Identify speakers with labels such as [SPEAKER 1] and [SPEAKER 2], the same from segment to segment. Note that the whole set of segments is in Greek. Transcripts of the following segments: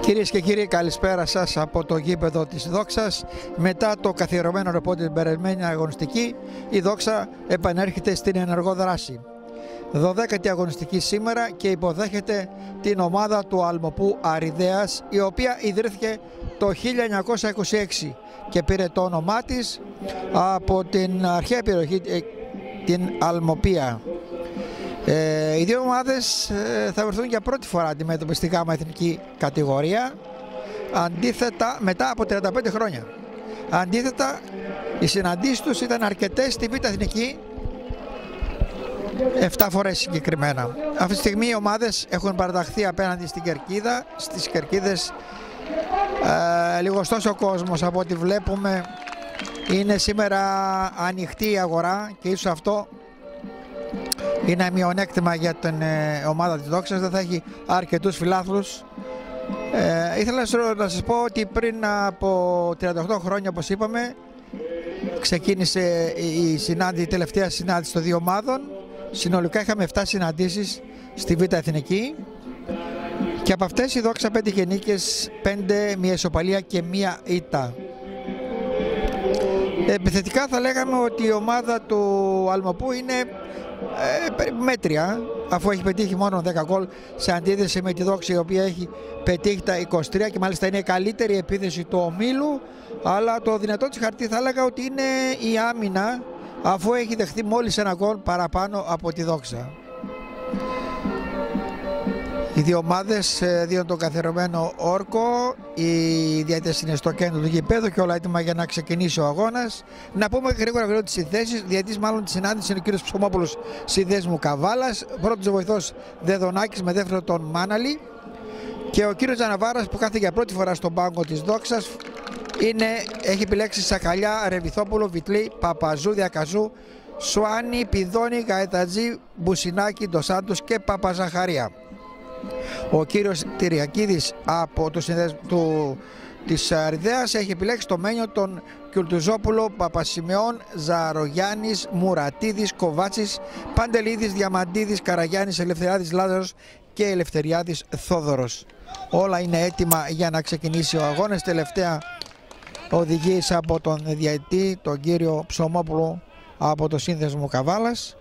[SPEAKER 1] Κυρίες και κύριοι, καλησπέρα σας από το γήπεδο της Δόξας. Μετά το καθιερωμένο ρεπό την περασμένη αγωνιστική, η Δόξα επανέρχεται στην ενεργό δράση. 12η αγωνιστική σήμερα και υποδέχεται την ομάδα του Αλμοπού Αριδέας, η οποία ιδρύθηκε το 1926 και πήρε το όνομά της από την αρχαία περιοχή, την Αλμοπία. Οι δύο ομάδες θα βρεθούν για πρώτη φορά αντιμέτωπες στη ΓΑΜΑ εθνική κατηγορία, αντίθετα μετά από 35 χρόνια. Αντίθετα, οι συναντήσεις τους ήταν αρκετές στη Β' εθνική, 7 φορές συγκεκριμένα. Αυτή τη στιγμή οι ομάδες έχουν παραταχθεί απέναντι στην Κερκίδα. Στις Κερκίδες λιγοστός ο κόσμος από ό,τι βλέπουμε. Είναι σήμερα ανοιχτή η αγορά και ίσως αυτό είναι μειονέκτημα για την ομάδα της Δόξας, δεν θα έχει αρκετούς φιλάθλους. Ήθελα να σας πω ότι πριν από 38 χρόνια, όπως είπαμε, ξεκίνησε η τελευταία συνάντηση των δύο ομάδων. Συνολικά είχαμε 7 συναντήσεις στη Β' Εθνική και από αυτές η Δόξα πέτυχε νίκες 5, μια ισοπαλία και μια ήττα. Επιθετικά θα λέγαμε ότι η ομάδα του Αλμοπού είναι μέτρια, αφού έχει πετύχει μόνο 10 γκολ σε αντίθεση με τη Δόξα, η οποία έχει πετύχει τα 23 και μάλιστα είναι η καλύτερη επίθεση του ομίλου. Αλλά το δυνατό της χαρτί θα έλεγα ότι είναι η άμυνα, αφού έχει δεχθεί μόλις ένα γκολ παραπάνω από τη Δόξα. Οι δύο ομάδες δίνουν τον καθιερωμένο όρκο, οι διαιτητές είναι στο κέντρο του γηπέδου και όλα έτοιμα για να ξεκινήσει ο αγώνας. Να πούμε γρήγορα τις συνθέσεις. Διαιτητής μάλλον της συνάντησης είναι ο κύριος Ψωμόπουλος, συνδέσμου Καβάλας. Πρώτος βοηθός Δεδονάκης, με δεύτερο τον Μάναλη. Και ο κύριος Τζαναβάρας, που κάθεται για πρώτη φορά στον πάγκο της Δόξας, έχει επιλέξει Σακαλιά, Ρεβιθόπουλο, Βιτλή, Παπαζού, Διακαζού, Σουάνι, Πηδόνη, Γαετατζή, Μπουσινάκη, Ντοσάντος και Παπαζαχαρία. Ο κύριος Τυριακίδης από το συνδέσμου της Αριδέας έχει επιλέξει το Μένιο, τον Κιουλτουζόπουλο, Παπασημεών, Ζαρογιάννης, Μουρατίδης, Κοβάτσης, Παντελίδης, Διαμαντίδης, Καραγιάννης, Ελευθεριάδης Λάζαρος και Ελευθεριάδης Θόδωρος. Όλα είναι έτοιμα για να ξεκινήσει ο αγώνας. Τελευταία οδηγίες από τον διαιτητή, τον κύριο Ψωμόπουλο από το σύνδεσμο Καβάλας.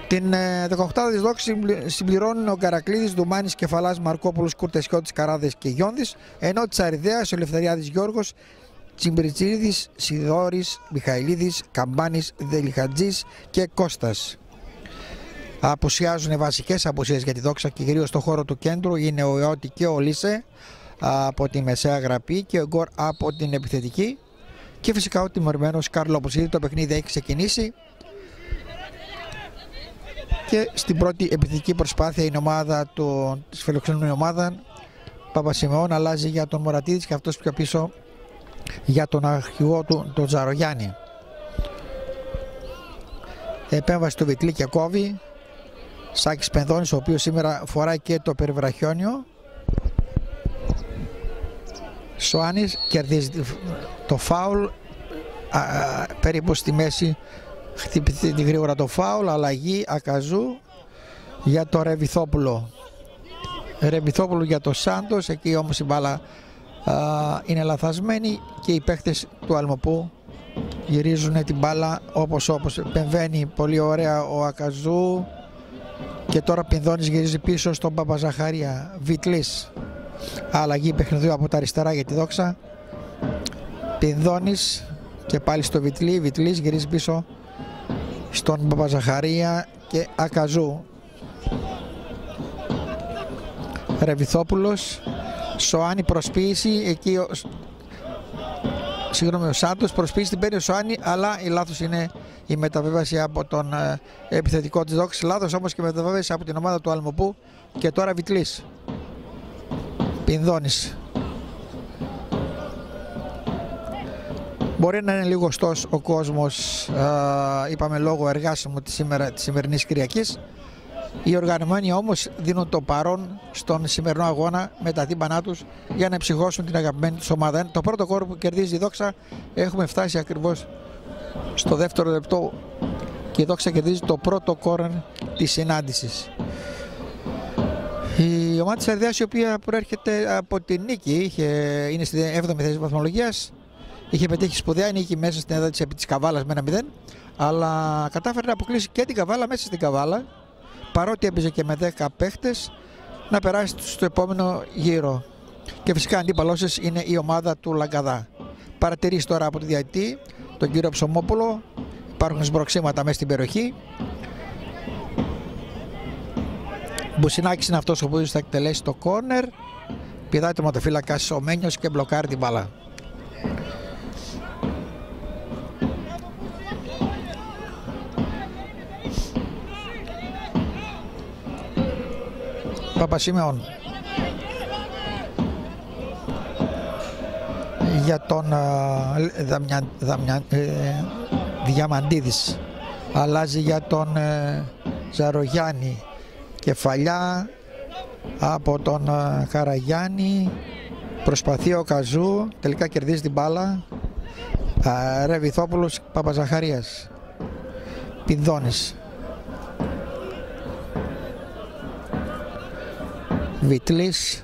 [SPEAKER 1] Την 18η της Δόξης συμπληρώνουν ο Καρακλίδης, Δουμάνης, Κεφαλάς, Μαρκόπουλος, Κουρτεσιώτης, Καράδες και Γιόνδης, ενώ της Αριδέας ο Ελευθεριάδης Γιώργος, Τσιμπριτσίδης, Σιδόρης, Μιχαηλίδης, Καμπάνης, Δελιχατζής και Κώστας. Απουσιάζουν βασικές απουσίες για τη Δόξα και κυρίως στο χώρο του κέντρου είναι ο Ιώτη και ο Λίσε από τη μεσαία γραπή και ο Γκορ από την επιθετική, και φυσικά ο τιμωρημένος Κάρλο. Όπως ήδη το παιχνίδι έχει ξεκινήσει και στην πρώτη επιθετική προσπάθεια η ομάδα της φιλοξενούμενη ομάδα Παπασημεών αλλάζει για τον Μωρατίδης και αυτός πιο πίσω για τον αρχηγό του, τον Ζαρογιάννη. Επέμβαση του Βιτλή και κόβει. Σάκης Πενδώνης, ο οποίος σήμερα φοράει και το περιβραχιόνιο. Σοάνης κερδίζει το φάουλ περίπου στη μέση. Χτυπηθεί γρήγορα το φάουλ, αλλαγή Ακαζού για το Ρεβιθόπουλο. Ρεβιθόπουλο για το Σάντος, εκεί όμως η μπάλα είναι λαθασμένη και οι παίκτες του Αλμοπού γυρίζουν την μπάλα όπως επεμβαίνει πολύ ωραία ο Ακαζού και τώρα Πινδώνης γυρίζει πίσω στον Παπαζαχαρία. Βιτλής, αλλαγή παιχνιδιού από τα αριστερά για τη Δόξα. Πινδώνης και πάλι στο Βιτλή, Βιτλής γυρίζει πίσω στον Παπαζαχαρία και Ακαζού. Ρεβιθόπουλος, Σοάνι προσποίηση, εκεί ο Σάντος προσποίηση την παίρνει ο Σοάνι, αλλά η λάθος είναι η μεταβίβαση από τον επιθετικό της Δόξης. Λάθος όμως και μεταβίβαση από την ομάδα του Αλμοπού και τώρα Βιτλής. Πινδώνης. Μπορεί να είναι λιγοστός ο κόσμος, είπαμε λόγω εργάσιμου της σημερινής Κυριακής. Οι οργανωμένοι όμως δίνουν το παρόν στον σημερινό αγώνα με τα τύμπανά τους για να εψυχώσουν την αγαπημένη τους ομάδα. Το πρώτο κόρ που κερδίζει η Δόξα, έχουμε φτάσει ακριβώς στο δεύτερο λεπτό και η Δόξα κερδίζει το πρώτο κόρνερ της συνάντησης. Η Η ομάδα της Αριδέας, η οποία προέρχεται από την νίκη, είναι στην 7η θέση βαθμολογίας, είχε πετύχει σπουδαία νίκη μέσα στην έδρα της επί της Καβάλας με 1-0, αλλά κατάφερε να αποκλείσει και την Καβάλα μέσα στην Καβάλα, παρότι έπαιζε και με 10 παίχτες, να περάσει στο επόμενο γύρο. Και φυσικά αντίπαλός της είναι η ομάδα του Λαγκαδά. Παρατηρήσει τώρα από τη διαιτητή, τον κύριο Ψωμόπουλο, υπάρχουν σμπροξίματα μέσα στην περιοχή. Μπουσινάκης είναι αυτός ο οποίος θα εκτελέσει το κόρνερ. Πηδάει το ματοφύλακας ο Μένιος και μπλοκάρει την μπάλα. Παπασιμεών για τον Διαμαντίδης, αλλάζει για τον Ζαρογιάννη, κεφαλιά από τον Καραγιάννη, προσπαθεί ο Καζού, τελικά κερδίζει την μπάλα. Ρεβιθόπουλος, Παπαζαχαρίας, Πινδώνης, Βιτλής,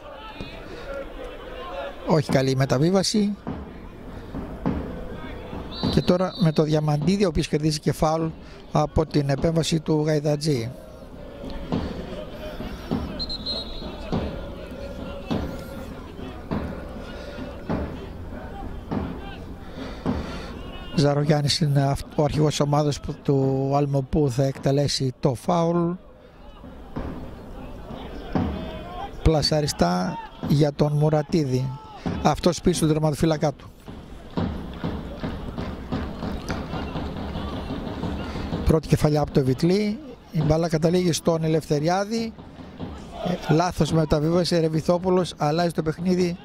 [SPEAKER 1] όχι καλή μεταβίβαση. Και τώρα με το Διαμαντίδη, ο οποίος κερδίζει και φάουλ από την επέμβαση του Γαϊδατζή. Ζαρογιάννης είναι ο αρχηγός της ομάδας του Αλμοπού, θα εκτελέσει το φάουλ. Πλασαριστά για τον Μουρατίδη, αυτός πίσω του τερματοφύλακά του. Πρώτη κεφαλιά από το Βιτλή, η μπάλα καταλήγει στον Ελευθεριάδη, λάθος μεταβίβαση, Ρεβιθόπουλος αλλάζει το παιχνίδι,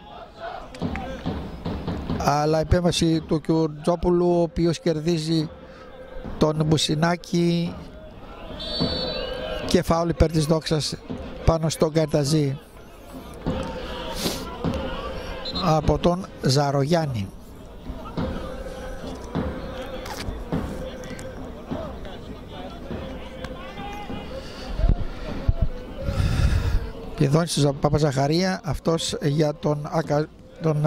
[SPEAKER 1] αλλά επέμβαση του Κιουρτζόπουλου, ο οποίος κερδίζει τον Μπουσινάκη και φάουλ υπέρ της Δόξας πάνω στον Καρταζή από τον Ζαρογιάννη. Πηδώνει στον Παπαζαχαρία, αυτός για τον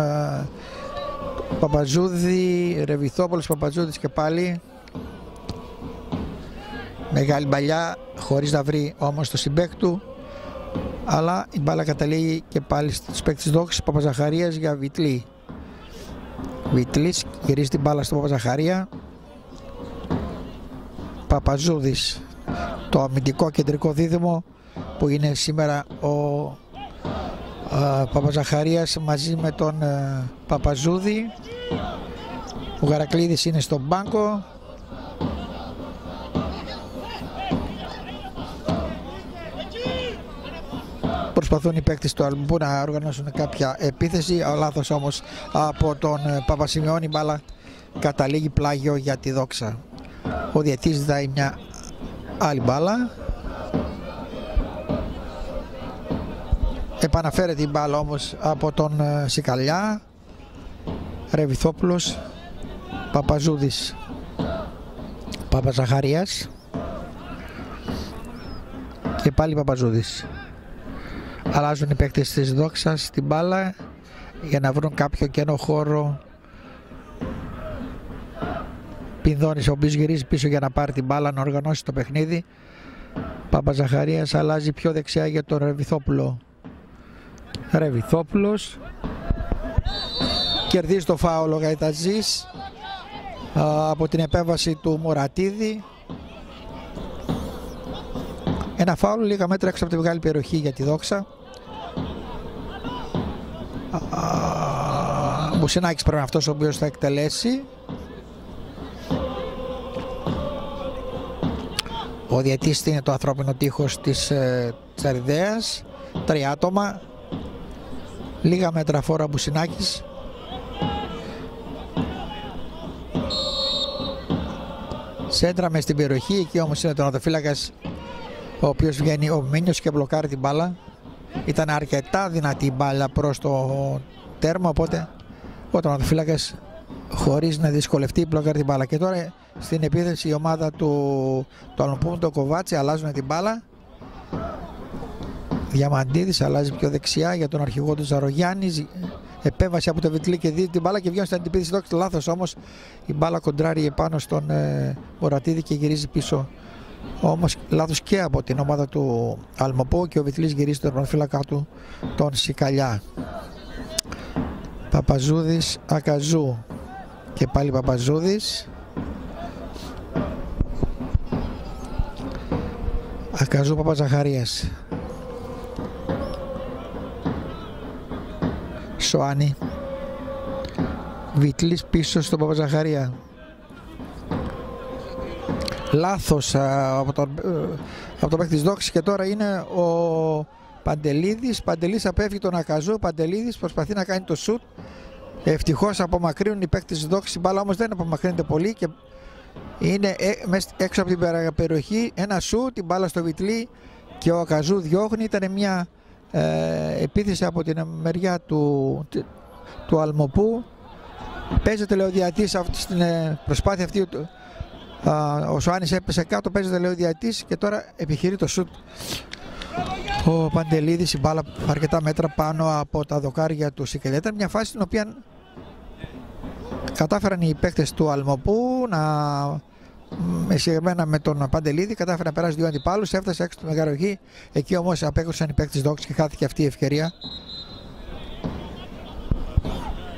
[SPEAKER 1] Παπαζούδη, Ρεβιθόπουλος, Παπαζούδης και πάλι. Μεγάλη μπαλιά, χωρίς να βρει όμως το συμπαίκ του, αλλά η μπάλα καταλήγει και πάλι στους παίκτες της Δόξης. Παπαζαχαρίας για Βιτλή. Βιτλής γυρίζει την μπάλα στον Παπαζαχαρία. Παπαζούδης, το αμυντικό κεντρικό δίδυμο που είναι σήμερα ο Παπαζαχαρίας μαζί με τον Παπαζούδη. Ο Γαρακλίδης είναι στον μπάνκο. Προσπαθούν οι παίκτες του Αλμπού να οργανώσουν κάποια επίθεση, ο λάθος όμως από τον Παπασιμεώνη, μπάλα καταλήγει πλάγιο για τη Δόξα. Ο διαιτής ζητάει μια άλλη μπάλα. Επαναφέρεται η μπάλα όμως από τον Σικαλιά. Ρεβιθόπουλος, Παπαζούδης, Παπαζαχαρίας και πάλι Παπαζούδης. Αλλάζουν οι παίκτες της Δόξας την μπάλα για να βρουν κάποιο κενό χώρο. Πινδώνης, ο οποίος γυρίζει πίσω για να πάρει την μπάλα, να οργανώσει το παιχνίδι. Παπαζαχαρίας αλλάζει πιο δεξιά για τον Ρεβιθόπουλο. Ρεβιθόπουλος κερδίζει το φάουλ ο Γαϊταζής από την επέμβαση του Μουρατίδη. Ένα φάουλ λίγα μέτρα έξω από τη μεγάλη περιοχή για τη Δόξα. Μπουσινάκης πρέπει να είναι αυτός ο οποίος θα εκτελέσει. Ο διαιτής είναι το ανθρώπινο τείχος της Αριδέας. 3 άτομα. Λίγα μέτρα φόρα Μπουσινάκης. Σέντρα μες στην περιοχή, εκεί όμως είναι ο τερματοφύλακας ο οποίος βγαίνει ο Μίνιος και μπλοκάρει την μπάλα. Ήταν αρκετά δυνατή η μπάλα προς το τέρμα, οπότε ο τερματοφύλακας χωρίς να δυσκολευτεί μπλοκάρει την μπάλα. Και τώρα στην επίθεση η ομάδα του Αλουπούμ, το Κοβάτσι, αλλάζουν την μπάλα. Διαμαντίδης αλλάζει πιο δεξιά για τον αρχηγό του Ζαρογιάννη. Επέμβαση από το Βιτλή και δίνει την μπάλα και βγαίνει στην αντιπίθεση Δόξα. Λάθος όμως, η μπάλα κοντράρει επάνω στον Μπορατίδη και γυρίζει πίσω. Όμως λάθος και από την ομάδα του Αλμοπού και ο Βιτλής γυρίζει τον τερματοφύλακα του, τον Σικαλιά. Παπαζούδης, Ακαζού και πάλι Παπαζούδης. Ακαζού, Παπαζαχαρίας. Σοάνι. Βιτλής πίσω στον Παπαζαχαρία. Λάθος από τον παίκτη της Δόξης και τώρα είναι ο Παντελίδης. Παντελίδης απέφυγε τον Ακαζού. Παντελίδης προσπαθεί να κάνει το σουτ. Ευτυχώς απομακρύνουν οι παίκτες της Δόξης. Η μπάλα όμως δεν απομακρύνεται πολύ και είναι έξω από την περιοχή. Ένα σουτ, την μπάλα στο Βιτλή και ο Ακαζού διώχνει. Ήταν μια επίθεση από την μεριά του Αλμοπού. Παίζεται, λέει ο διαιτής, στην προσπάθεια αυτή. Ο Σοάνης έπεσε κάτω, παίζεται, λέει ο διαιτής, και τώρα επιχειρεί το σουτ ο Παντελίδης. Η μπάλα αρκετά μέτρα πάνω από τα δοκάρια του Σικελιά. Ήταν μια φάση στην οποία κατάφεραν οι παίκτες του Αλμοπού συγκεκριμένα με τον Παντελίδη, κατάφερε να περάσει δύο αντιπάλους, έφτασε έξω του Μεγαροχή. Εκεί όμως απέκρουσαν οι παίκτες της Δόξης και χάθηκε αυτή η ευκαιρία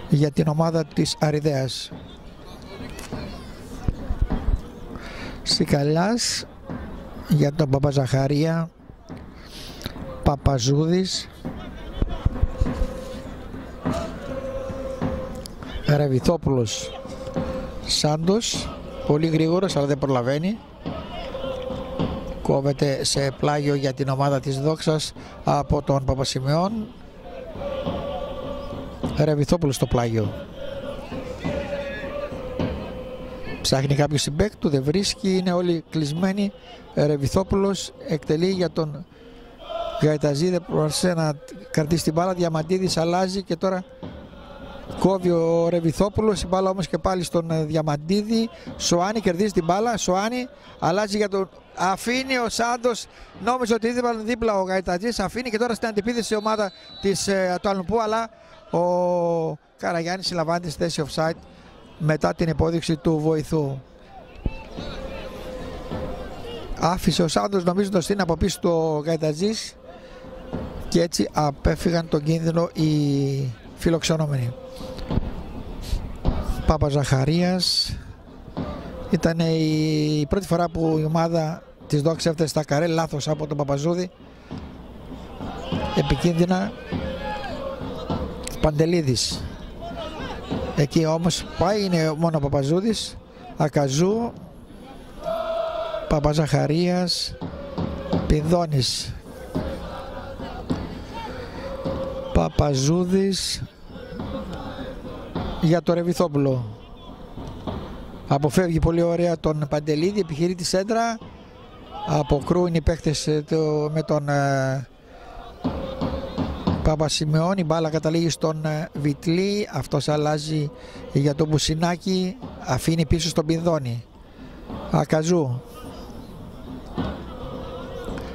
[SPEAKER 1] για την ομάδα της Αριδέας. Σικαλιάς για τον Παπαζαχαρία. Παπαζούδης. Ρεβιθόπουλος. Σάντος. Πολύ γρήγορος αλλά δεν προλαβαίνει. Κόβεται σε πλάγιο για την ομάδα της Δόξας από τον Παπασημεών. Ρεβιθόπουλος στο πλάγιο. Ψάχνει κάποιο συμπέκ του, δεν βρίσκει, είναι όλοι κλεισμένοι. Ρεβιθόπουλος εκτελεί για τον Γαϊταζή, δεν μπορούσε να κρατήσει την μπάλα. Διαμαντίδης αλλάζει και τώρα κόβει ο Ρεβιθόπουλος. Η μπάλα όμως και πάλι στον Διαμαντίδη. Σοάνι κερδίζει την μπάλα. Σοάνι αλλάζει για τον... Αφήνει ο Σάντος, νόμιζε ότι είδε δίπλα ο Γαϊταζής. Αφήνει και τώρα στην αντιπίθεση η ομάδα του Αλνουπού, αλλά ο Καραγιάννης συλλαμβάνεται στη θέση offside μετά την υπόδειξη του βοηθού. Άφησε ο Σάντος νομίζοντας είναι από πίσω του Γαϊταζής και έτσι απέφυγαν τον κίνδυνο οι φιλοξενούμενοι. Παπαζαχαρίας. Ήταν η πρώτη φορά που η ομάδα της Δόξης έφτασε στα καρέ. Λάθος από τον Παπαζούδη. Επικίνδυνα. Παντελίδης. Εκεί όμως πάει, είναι μόνο ο Παπαζούδης. Ακαζού. Παπαζαχαρίας. Πινδώνης. Παπαζούδης για το Ρεβιθόπουλο. Αποφεύγει πολύ ωραία τον Παντελίδη, επιχειρεί τη σέντρα. Αποκρούουν οι παίχτες με τον Παπασημεών. Η μπάλα καταλήγει στον Βιτλή. Αυτός αλλάζει για τον Μπουσινάκη. Αφήνει πίσω στον Πινδώνη. Ακαζού.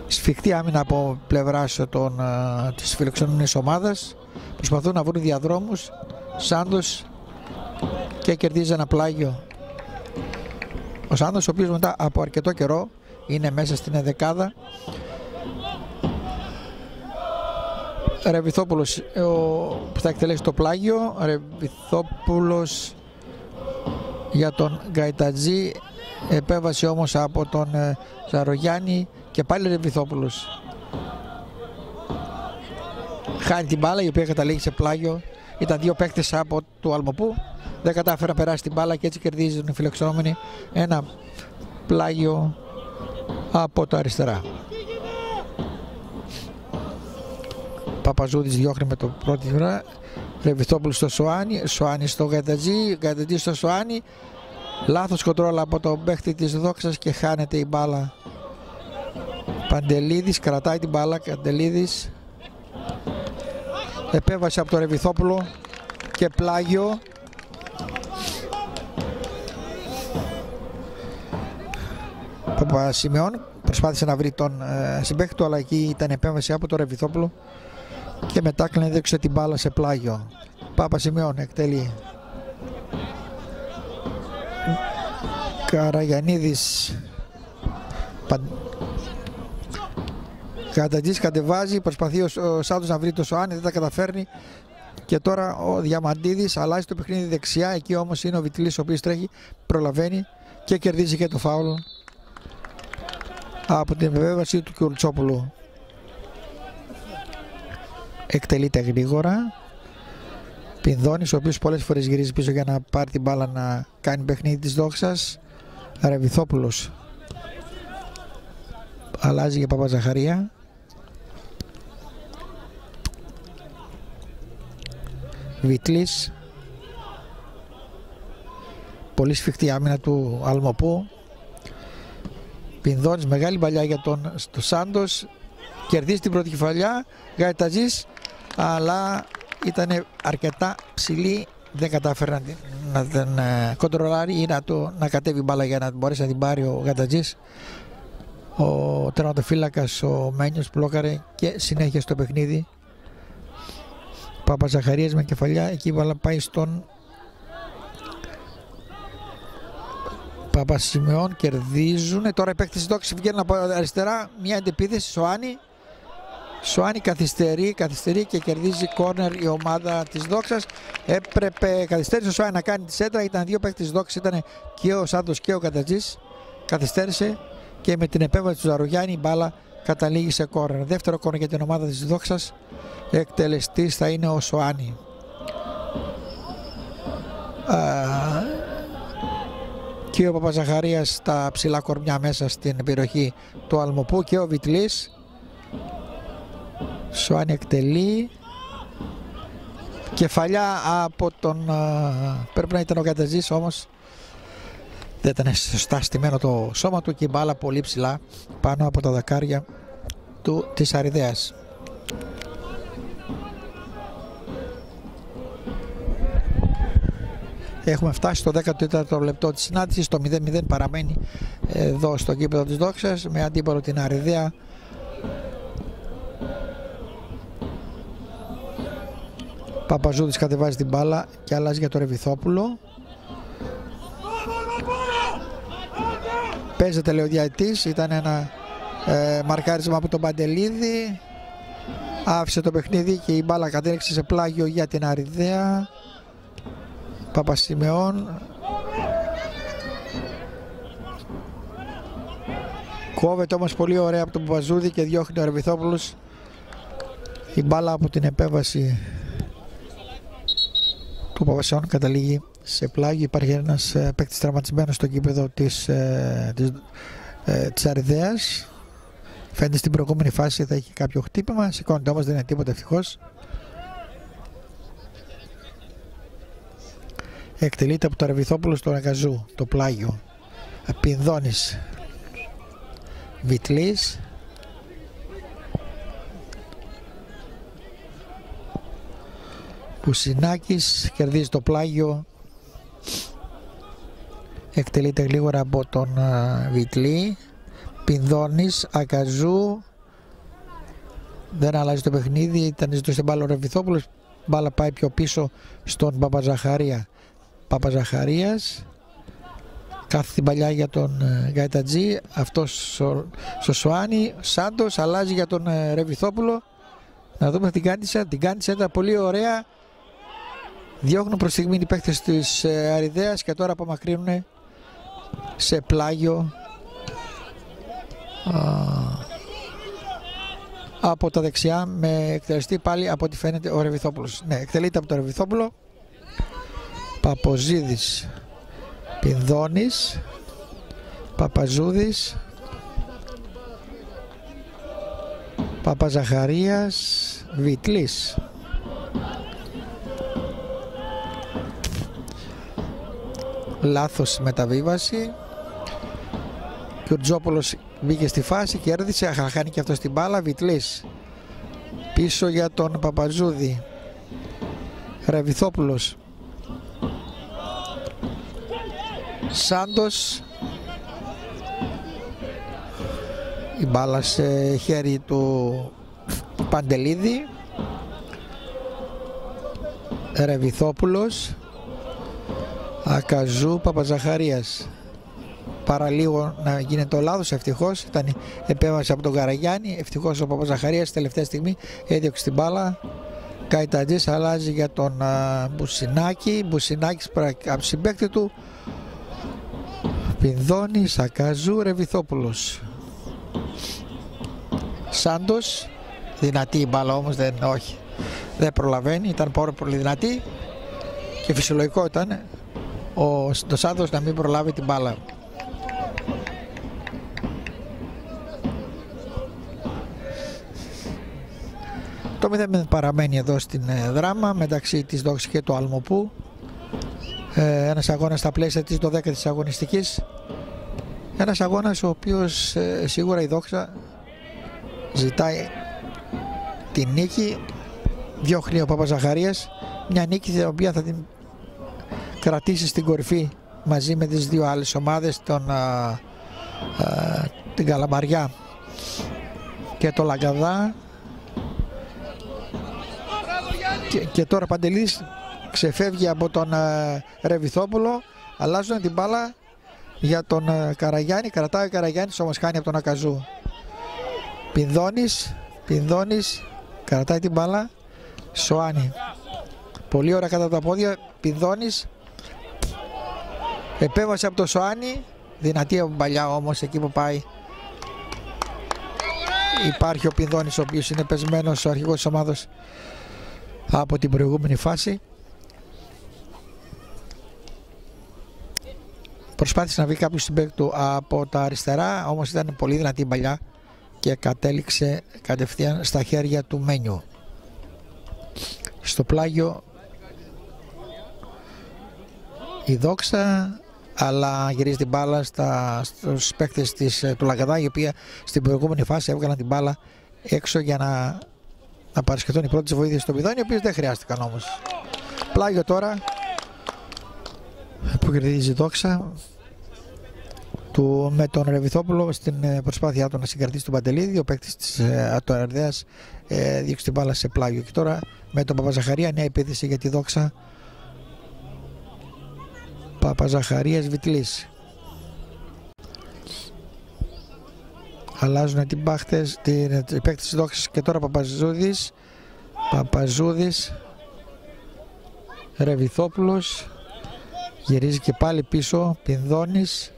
[SPEAKER 1] Σφιχτή άμυνα από πλευράς της φιλοξενούμενης ομάδας. Προσπαθούν να βρουν διαδρόμους. Σάντος και κερδίζει ένα πλάγιο. Ο Σάντος, ο οποίος μετά από αρκετό καιρό είναι μέσα στην δεκάδα. Ρεβιθόπουλος που θα εκτελέσει το πλάγιο. Ρεβιθόπουλος για τον Γκαϊτατζή. Επέβαση όμως από τον Ζαρογιάννη και πάλι Ρεβιθόπουλος. Χάνει την μπάλα η οποία καταλήγει σε πλάγιο. Ήταν δύο παίκτες από του Αλμοπού. Δεν κατάφερε να περάσει την μπάλα και έτσι κερδίζει τον φιλοξενούμενη ένα πλάγιο από τα αριστερά. Παπαζούδης διώχνει με το πρώτη φορά. Ρεβιθόπουλος στο Σοάνι. Σοάνι στο Γκαϊτατζή. Γκαϊτατζή στο Σοάνι. Λάθος κοντρόλα από τον παίχτη της Δόξας και χάνεται η μπάλα. Παντελίδης κρατάει την μπάλα. Παντελίδης. Επέμβαση από το Ρεβιθόπουλο και πλάγιο. Παπασημεών προσπάθησε να βρει τον συμπαίχτη του, αλλά εκεί ήταν επέμβαση από τον Ρεβιθόπουλο και μετά κλενέδεξε την μπάλα σε πλάγιο. Παπασημεών εκτελεί. Καραγιαννίδης. Κατατζής κατεβάζει, προσπαθεί ο Σάντος να βρει το Σοάνι, δεν τα καταφέρνει. Και τώρα ο Διαμαντίδης αλλάζει το παιχνίδι δεξιά. Εκεί όμως είναι ο Βιτλής, ο οποίος τρέχει, προλαβαίνει και κερδίζει και το φάουλ από την επέμβαση του Κουρτσόπουλου. Εκτελείται γρήγορα. Πινδώνης, ο οποίος πολλές φορές γυρίζει πίσω για να πάρει την μπάλα να κάνει παιχνίδι της δόξας. Ρεβιθόπουλος αλλάζει για Παπαζαχαρία. Βιτλής. Πολύ σφιχτή άμυνα του Αλμοπού. Πινδώνης, μεγάλη παλιά για τον Σάντος. Κερδίζει την πρώτη κεφαλιά. Γαϊταζής, αλλά ήταν αρκετά ψηλή. Δεν κατάφερε να την κοντρολάρει ή να κατέβει μπάλα για να μπορέσει να την πάρει ο Γαϊταζής. Ο τερματοφύλακας ο Μένιος μπλόκαρε και συνέχεια στο παιχνίδι. Παπαζαχαρίας με κεφαλιά, εκεί η μπάλα πάει στον Παπασημεών, κερδίζουν. Τώρα οι παίκτες της Δόξης βγαίνουν από αριστερά, μια αντεπίθεση. Σοάνι καθυστερεί και κερδίζει κόρνερ η ομάδα της Δόξας. Καθυστέρησε ο Σοάνι να κάνει τη σέντρα. Ήταν δύο παίκτες της Δόξης, ήταν και ο Σάντος και ο Κατατζής. Καθυστέρησε και με την επέμβαση του Ζαρογιάννη η μπάλα καταλήγει σε κόρνερ. Δεύτερο κόρνερ για την ομάδα της Δόξας. Εκτελεστής θα είναι ο Σοάνι. Και ο Παπαζαχαρίας στα ψηλά κορμιά μέσα στην περιοχή του Αλμοπού και ο Βιτλής. Σοάνι εκτελεί. Κεφαλιά από τον... πρέπει να ήταν ο Καταζής, όμως δεν ήταν σωστά στημένο το σώμα του και η μπάλα πολύ ψηλά πάνω από τα δακάρια της Αριδέας. Έχουμε φτάσει στο 14ο λεπτό της συνάντησης. Το 0-0 παραμένει εδώ στο γήπεδο της Δόξας με αντίπαλο την Αριδαία. Παπαζούδης κατεβάζει την μπάλα και αλλάζει για το Ρεβιθόπουλο. Παίζεται, λέει ο διαιτητής. Ήταν ένα μαρκάρισμα από τον Παντελίδη. Άφησε το παιχνίδι και η μπάλα κατέληξε σε πλάγιο για την Αριδαία. Παπασημεών. Κόβεται όμως πολύ ωραία από τον Παπαζούδη και διώχνει ο Ρεβιθόπουλος η μπάλα από την επέμβαση του Παπασημεών. Καταλήγει σε πλάγιο. Υπάρχει ένας παίκτης τραυματισμένος στο κήπεδο της Αριδέας. Φαίνεται στην προηγούμενη φάση θα έχει κάποιο χτύπημα. Σηκώνεται όμως, δεν είναι τίποτα ευτυχώς. Εκτελείται από το Ρεβιθόπουλο στον Αγαζού, το πλάγιο. Πινδώνης. Βιτλής. Πουσινάκης κερδίζει το πλάγιο. Εκτελείται γλίγορα από τον Βιτλή. Πινδώνης, Ακαζού. Δεν αλλάζει το παιχνίδι. Ήταν ζητό στην μπάλα ο Ρεβιθόπουλος. Μπάλα πάει πιο πίσω στον Παπαζαχαρία. Παπαζαχαρίας. Κάθεται την παλιά για τον Γαϊτατζή. Αυτός στο Σοάνι. Σάντος αλλάζει για τον Ρεβιθόπουλο. Να δούμε την κάνει σέντρα πολύ ωραία. Διώχνουν προς στιγμή οι παίκτες της Αριδέας και τώρα απομακρύνουν σε πλάγιο από τα δεξιά με εκτελεστή πάλι από ό,τι φαίνεται ο Ρεβιθόπουλος. Ναι, εκτελείται από τον Ρεβιθόπουλο. Παποζίδης, Πινδώνης, Παπαζούδης, Παπαζαχαρίας, Βιτλής. Λάθος μεταβίβαση. Κουρτζόπουλος μπήκε στη φάση, κέρδισε, χάνει και αυτό στην μπάλα. Βιτλής πίσω για τον Παπαζούδη. Ρεβιθόπουλος. Σάντος. Η μπάλα σε χέρι του Παντελίδη. Ρεβιθόπουλος, Ακαζού, Παπαζαχαρίας. Παραλίγο να γίνεται ο λάθος, ευτυχώς ήταν επέμβαση από τον Καραγιάννη. Ευτυχώς ο Παπαζαχαρίας τελευταία στιγμή έδιωξε την μπάλα. Καϊτατζής αλλάζει για τον Μπουσινάκη. Μπουσινάκης από συμπαίκτη του. Πινδώνης, Ακαζού, Ρεβιθόπουλος. Σάντος, δυνατή η μπάλα όμως, δεν προλαβαίνει, ήταν πολύ δυνατή και φυσιολογικό ήταν ο Σάντος να μην προλάβει την μπάλα. Το 0 παραμένει εδώ στην δράμα μεταξύ της Δόξης και του Αλμοπού. Ένας αγώνας στα πλαίσια της 12ης αγωνιστικής. Ένας αγώνας ο οποίος σίγουρα η Δόξα ζητάει την νίκη. Διώχνει ο Παπαζαχαρίας, μια νίκη την οποία θα την κρατήσει στην κορυφή μαζί με τις δύο άλλες ομάδες, την Καλαμαριά και το Λαγκαδά. Και τώρα Παντελής ξεφεύγει από τον Ρεβιθόπουλο, αλλάζουν την μπάλα για τον Καραγιάννη, κρατάει ο Καραγιάννης, όμως χάνει από τον Ακαζού. Πινδώνης κρατάει την μπάλα, Σοάνι, πολύ ωραία κατά τα πόδια, Πινδώνης, επέμβαση από το Σοάνι, δυνατή από παλιά όμως εκεί που πάει. Υπάρχει ο Πινδώνης ο οποίος είναι πεσμένος ο αρχηγός της ομάδος από την προηγούμενη φάση. Προσπάθησε να βρει κάποιος συμπαίκτη του από τα αριστερά, όμως ήταν πολύ δυνατή η παλιά και κατέληξε κατευθείαν στα χέρια του Μένιου. Στο πλάγιο η Δόξα, αλλά γυρίζει την μπάλα στους παίκτες του Λαγκαδά, οι οποίοι στην προηγούμενη φάση έβγαλαν την μπάλα έξω για να παρασχεθούν οι πρώτες βοήθειες στο Πινδώνη, οι οποίες δεν χρειάστηκαν όμως. Πλάγιο τώρα που κερδίζει η Δόξα με τον Ρεβιθόπουλο στην προσπάθειά του να συγκρατήσει τον Παντελίδη. Ο παίκτης της Ατοαρδέας διώξει την μπάλα σε πλάγιο. Και τώρα με τον Παπαζαχαρία νέα επίθεση για τη Δόξα. Παπαζαχαρίας Βιτλής. Αλλάζουν την παίκτες της Δόξας και τώρα Παπαζούδης, Ρεβιθόπουλος, γυρίζει και πάλι πίσω, Πινδώνης,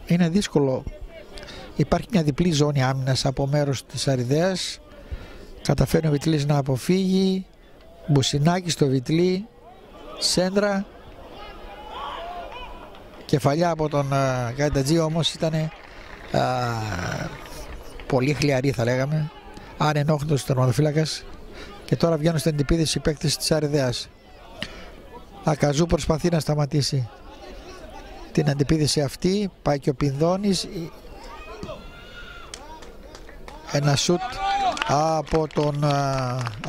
[SPEAKER 1] είναι δύσκολο, υπάρχει μια διπλή ζώνη άμυνας από μέρος της Αριδέας, καταφέρει ο Βιτλής να αποφύγει, Μπουσινάκη στο Βιτλή, σέντρα, κεφαλιά από τον Καϊτατζή, όμως ήταν πολύ χλιαρή θα λέγαμε, ανενόχλητος τερματοφύλακας. Και τώρα βγαίνουν στην αντιπίδηση οι παίκτες της Αριδέας. Ακαζού προσπαθεί να σταματήσει την αντιπίδηση αυτή, πάει και ο Πινδώνης, ένα σουτ από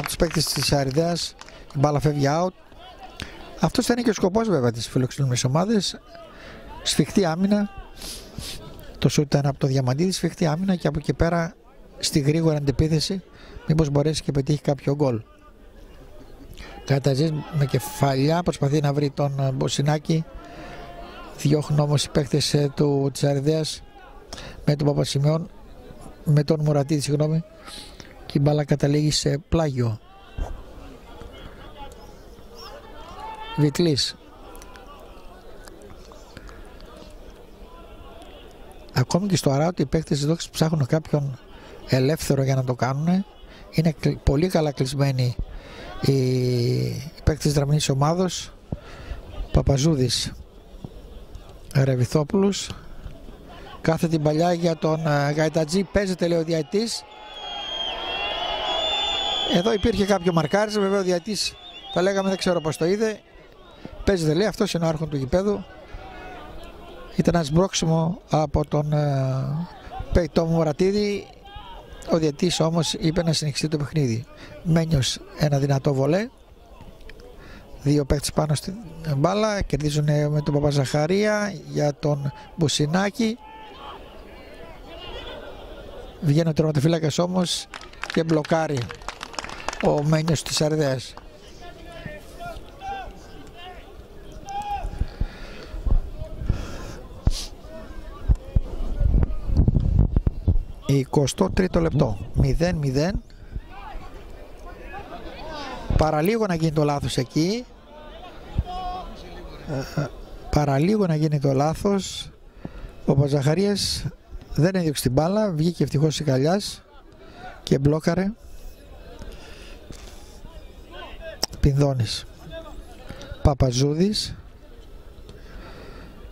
[SPEAKER 1] τους παίκτες της Αριδέας, η μπάλα φεύγει out. Αυτός θα είναι και ο σκοπός βέβαια της φιλοξενούμενης ομάδες. Σφιχτή άμυνα, το σούτ ήταν από το Διαμαντίδη, σφιχτή άμυνα και από εκεί πέρα στη γρήγορη αντεπίθεση μήπως μπορέσει και πετύχει κάποιο γκολ. Καταζής με κεφαλιά προσπαθεί να βρει τον Μποσινάκη, διώχνουν όμως οι παίκτες της Αριδέας με τον Παπασημεών, με τον Μουρατίδη συγγνώμη, και η μπάλα καταλήγει σε πλάγιο. Βιτλής. Ακόμη και στο αράουτ οι παίκτες της Δόξης ψάχνουν κάποιον ελεύθερο για να το κάνουν. Είναι πολύ καλά κλεισμένοι οι παίκτες της δραμηνής ομάδος. Παπαζούδης, Ρεβιθόπουλος, κάθε την παλιά για τον Γαϊτατζή, παίζεται λέει ο διαιτητής. Εδώ υπήρχε κάποιο μαρκάρισμα, βέβαια ο διαιτητής θα λέγαμε δεν ξέρω πως το είδε. Παίζεται λέει, αυτός είναι ο άρχον του γηπέδου. Ήταν ένα σμπρώξιμο από τον Μουρατίδη. Ο διαιτητής όμως είπε να συνεχιστεί το παιχνίδι. Μένιος ένα δυνατό βολέ. Δύο παίκτες πάνω στην μπάλα, κερδίζουν με τον Παπαζαχαρία για τον Μπουσινάκη. Βγαίνει ο τερματοφύλακας όμως και μπλοκάρει ο Μένιος της Αρδέας. Η 23ο λεπτό, 0-0. Παραλίγο να γίνει το λάθος εκεί. Παραλίγο να γίνει το λάθος. Ο Παζαχαρίας δεν έδιωξε την μπάλα, βγήκε ευτυχώς η Καλιάς και μπλόκαρε. Πινδώνης, Παπαζούδης,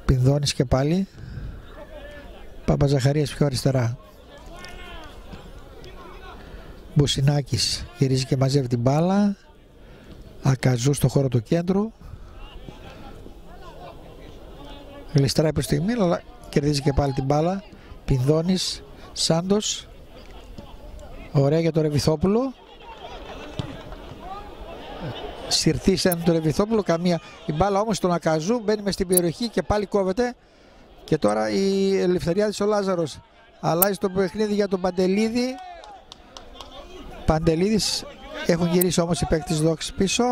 [SPEAKER 1] Πινδώνης και πάλι, Παπαζαχαρίας πιο αριστερά. Μπουσινάκης γυρίζει και μαζεύει την μπάλα. Ακαζού στο χώρο του κέντρου. Γλιστράει προς τη στιγμή, αλλά κερδίζει και πάλι την μπάλα. Πινδώνης, Σάντος. Ωραία για το Ρεβιθόπουλο. Συρθής έναν το Ρεβιθόπουλο, καμία. Η μπάλα όμως στον Ακαζού μπαίνει μες στην περιοχή και πάλι κόβεται. Και τώρα η Ελευθεριάδης ο Λάζαρος αλλάζει το παιχνίδι για τον Παντελίδη. Παντελίδης, έχουν γυρίσει όμως οι παίκτες Δόξης πίσω.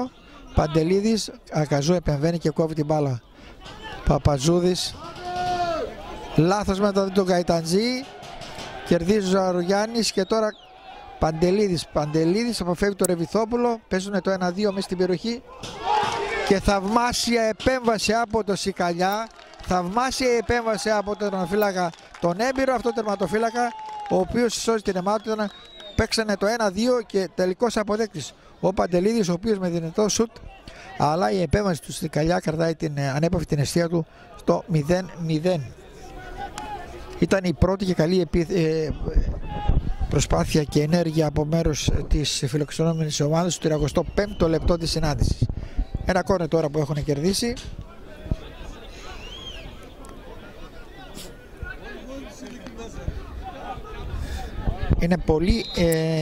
[SPEAKER 1] Παντελίδης, Ακαζού επεμβαίνει και κόβει την μπάλα. Παπαζούδης, λάθος μετά τον Καϊταντζή. Κερδίζει ο Ζαρογιάννης και τώρα Παντελίδης αποφεύγει το Ρεβιθόπουλο. Παίζουν το 1-2 μέσα στην περιοχή. Και θαυμάσια επέμβαση από το Σικαλιά. Θαυμάσια επέμβαση από τον τερματοφύλακα, τον έμπειρο αυτό τερματοφύλακα, ο οποίος σώζει την αιμάτου. Παίξανε το 1-2 και τελικός αποδέκτης ο Παντελίδης, ο οποίος με δυνατό σουτ, αλλά η επέμβαση του Σικαλιά κρατάει την ανέπαυτη την αιστεία του στο 0-0. Ήταν η πρώτη και καλή προσπάθεια και ενέργεια από μέρους της φιλοξενούμενης ομάδας στο 35ο λεπτό της συνάντησης. Ένα κόρνερ τώρα που έχουν κερδίσει. Είναι πολύ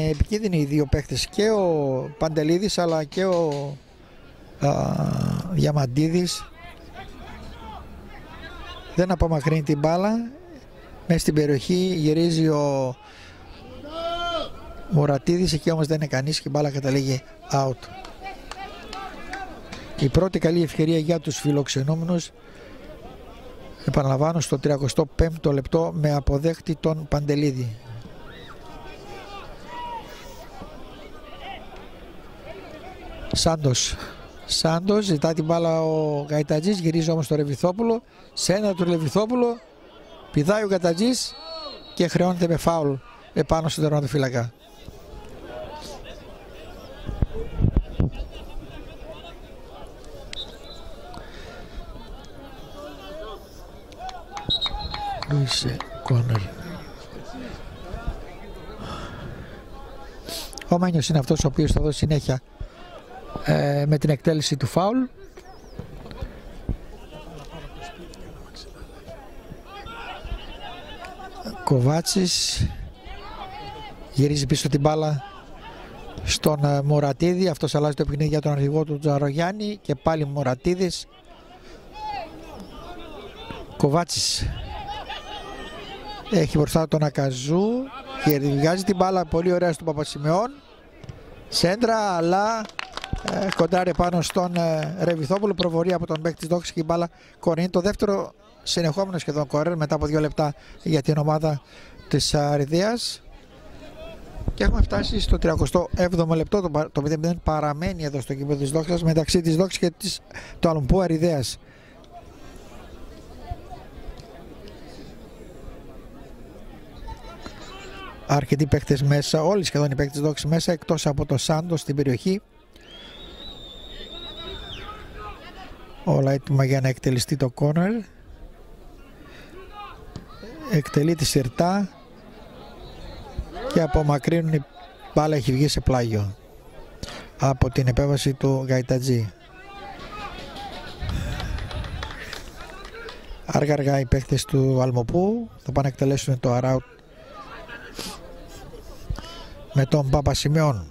[SPEAKER 1] επικίνδυνοι οι δύο παίκτες, και ο Παντελίδης αλλά και ο Διαμαντίδης. Δεν απομακρύνει την μπάλα. Μέσα στην περιοχή γυρίζει ο Μουρατίδης, εκεί όμως δεν είναι κανείς και η μπάλα καταλήγει out. Η πρώτη καλή ευκαιρία για τους φιλοξενούμενους, επαναλαμβάνω, στο 35ο λεπτό με αποδέχτη τον Παντελίδη. Σάντος ζητά την μπάλα ο Καϊτατζής, γυρίζει όμως το Ρεβιθόπουλο. Σε ένα του Ρεβιθόπουλο πηδάει ο Καϊτατζής και χρεώνεται με φάουλ επάνω στον τερματοφύλακα. Ο Μένιος είναι αυτός ο οποίος θα δώσει συνέχεια με την εκτέλεση του φάουλ. Κοβάτσης γυρίζει πίσω την μπάλα στον Μουρατίδη. Αυτός αλλάζει το παιχνίδι για τον αρχηγό του Τζαρογιάννη και πάλι Μουρατίδης. Κοβάτσης έχει μπροστά τον Ακαζού και βγάζει την μπάλα πολύ ωραία στον Παπασημεών. Σέντρα, αλλά κοντάρει πάνω στον Ρεβιθόπουλο. Προβορεί από τον παίκτη της Δόξης και η μπάλα κορίνει. Το δεύτερο συνεχόμενο σχεδόν κορέρ μετά από 2 λεπτά για την ομάδα της Αριδαίας. Και έχουμε φτάσει στο 37ο λεπτό. Το 0-0 παραμένει εδώ στο κήπεδο της Δόξας μεταξύ της Δόξης και του Αλομπού Αριδαίας. Αρκετοί παίκτες μέσα, όλοι σχεδόν οι παίκτες Δόξης μέσα, εκτός από το Σάντο στην περιοχή. Όλα έτοιμα για να εκτελεστεί το κόρνερ. Εκτελεί τη σιρτά και απομακρύνουν, η μπάλα έχει βγει σε πλάγιο από την επέμβαση του Γαϊτατζή. Αργά οι παίκτες του Αλμοπού θα πάνε να εκτελέσουν το αράουτ με τον Παπασημεών.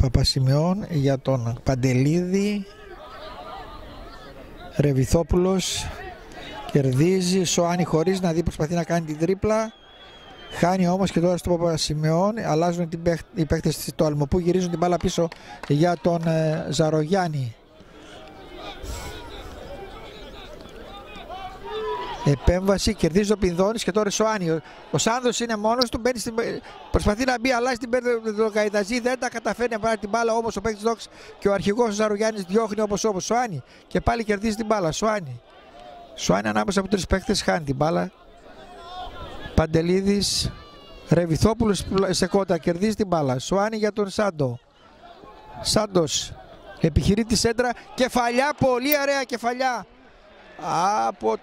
[SPEAKER 1] Παπασημεών για τον Παντελίδη. Ρεβιθόπουλος κερδίζει. Σοάνι χωρίς να δει, προσπαθεί να κάνει την τρίπλα. Χάνει όμως και τώρα στο Παπασημεών. Αλλάζουν οι παίκτες του Αλμοπού, γυρίζουν την μπάλα πίσω για τον Ζαρογιάννη. Επέμβαση, κερδίζει ο Πινδώνης και τώρα Σοάνι. Ο Σάνδος είναι μόνος του, προσπαθεί να μπει, αλλάζει την παίρνει τον Καϊταζή, δεν τα καταφέρει να πάρει την μπάλα όμως ο παίκτης Δόξ και ο αρχηγός ο Ζαρογιάννης διώχνει όπως Σοάνι και πάλι κερδίζει την μπάλα. Σοάνι ανάμεσα από τρεις παίκτες χάνει την μπάλα. Παντελίδης, Ρεβιθόπουλος σε κότα, κερδίζει την μπάλα. Σοάνι για τον Σάντο. Σάντος επιχειρεί τη σέντρα, κεφαλιά, πολύ ωραία κεφαλιά. Από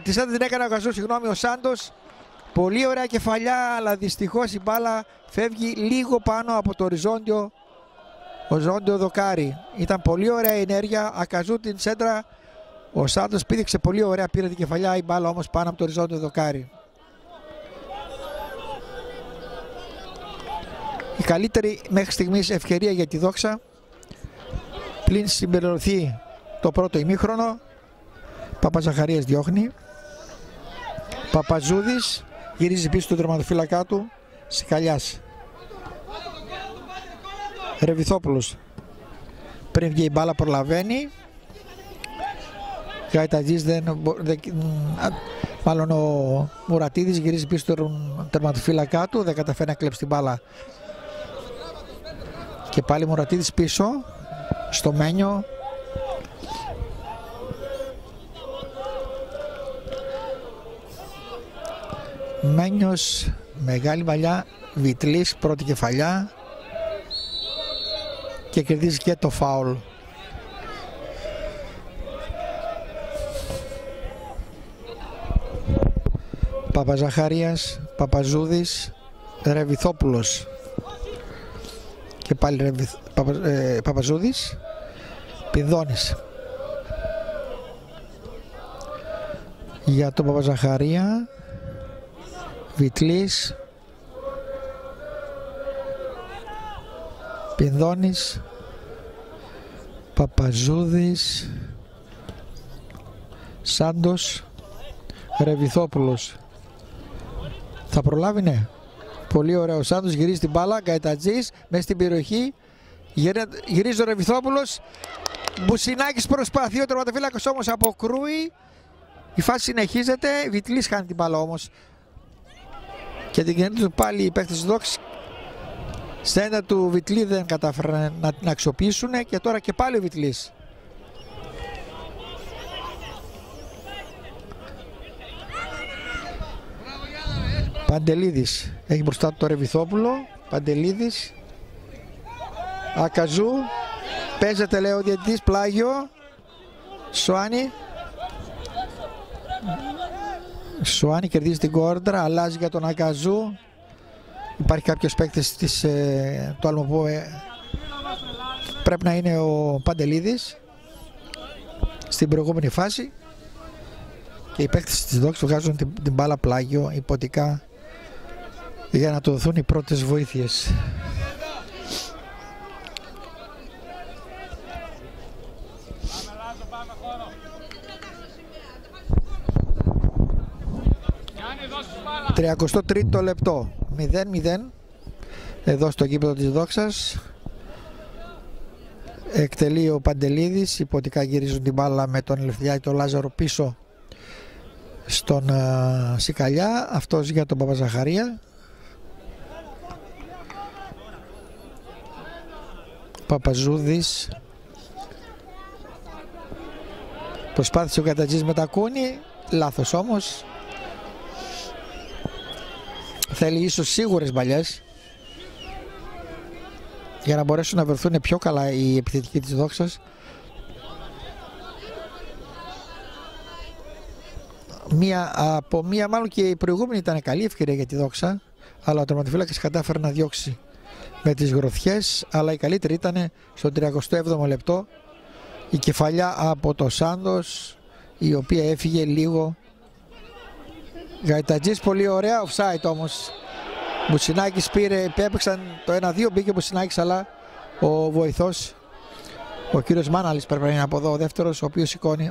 [SPEAKER 1] τη σέντρα την έκανε ο Σάντος. Πολύ ωραία κεφαλιά, αλλά δυστυχώς η μπάλα φεύγει λίγο πάνω από το οριζόντιο δοκάρι. Ήταν πολύ ωραία η ενέργεια, Ακαζού την σέντρα. Ο Σάντος πήδηξε πολύ ωραία, πήρε την κεφαλιά, η μπάλα όμως πάνω από το οριζόντιο δοκάρι. Η καλύτερη μέχρι στιγμής ευκαιρία για τη Δόξα πλην συμπληρωθεί το πρώτο ημίχρονο. Παπαζαχαρίας διώχνει. Παπαζούδης γυρίζει πίσω του τερματοφύλακά του. Σικαλιάς. Ρεβιθόπουλος πριν βγει η μπάλα προλαβαίνει. Γαϊτατζής μάλλον ο Μουρατίδης γυρίζει πίσω του τερματοφύλακά του. Δεν καταφέρει να κλέψει την μπάλα. Και πάλι Μουρατίδης πίσω στο Μένιο. Μένιος, μεγάλη μαλλιά, Βιτλής, πρώτη κεφαλιά και κερδίζει και το φάουλ. Παπαζαχαρίας, Παπαζούδης, Ρεβιθόπουλος και πάλι Παπαζούδης, Πινδώνης για τον Παπαζαχαρία. Βιτλής, Πινδώνης, Παπαζούδης, Σάντος, Ρεβιθόπουλος. Θα προλάβει, ναι. Πολύ ωραίο ο Σάντος, γυρίζει την μπάλα, Γκαϊτατζής μέσα στην περιοχή. Γυρίζει ο Ρεβιθόπουλος. Μπουσινάκης προσπαθεί, ο τερματοφύλακας όμως αποκρούει. Η φάση συνεχίζεται, Βιτλής χάνει την μπάλα όμως. Και την κοινωνία του πάλι οι παίκτες του Δόξ. Στέντα του Βιτλή δεν κατάφεραν να την αξιοποιήσουν και τώρα και πάλι ο Βιτλής. Παντελίδης έχει μπροστά του το Ρεβιθόπουλο. Παντελίδης. Ακαζού. Παίζεται, λέει ο διαιτητής, πλάγιο. Σοάνι. Σοάνι κερδίζει την κόρντρα, αλλάζει για τον Ακαζού. Υπάρχει κάποιος παίκτης του Αλμοπού, πρέπει να είναι ο Παντελίδης στην προηγούμενη φάση. Και οι παίκτες της Δόξης βγάζουν την μπάλα πλάγιο υποτικά για να του δοθούν οι πρώτες βοήθειες. Τριακοστό τρίτο λεπτό, 0-0 εδώ στο γήπεδο της Δόξας. Εκτελεί ο Παντελίδης, υποτικά γυρίζουν την μπάλα με τον Ελευθεριάκη, τον Λάζαρο πίσω στον Σικαλιά, αυτός για τον Παπαζαχαρία. Παπαζούδης, προσπάθησε ο Κατατζής με τα κούνη, λάθος όμως. Θέλει ίσως σίγουρες μπαλιές για να μπορέσουν να βρεθούν πιο καλά οι επιθετικοί της Δόξας. Μάλλον και η προηγούμενη ήταν καλή ευκαιρία για τη Δόξα, αλλά ο τερματοφύλακας κατάφερε να διώξει με τις γροθιές, αλλά η καλύτερη ήταν στο 37ο λεπτό η κεφαλιά από το Σάντος, η οποία έφυγε λίγο. Γαϊτατζής πολύ ωραία, offside όμως. Μπουσινάκης πήρε, έπαιξαν το 1-2, μπήκε ο Μπουσινάκης, αλλά ο βοηθός, ο κύριος Μάναλης πρέπει να είναι από εδώ, ο δεύτερος, ο οποίος σηκώνει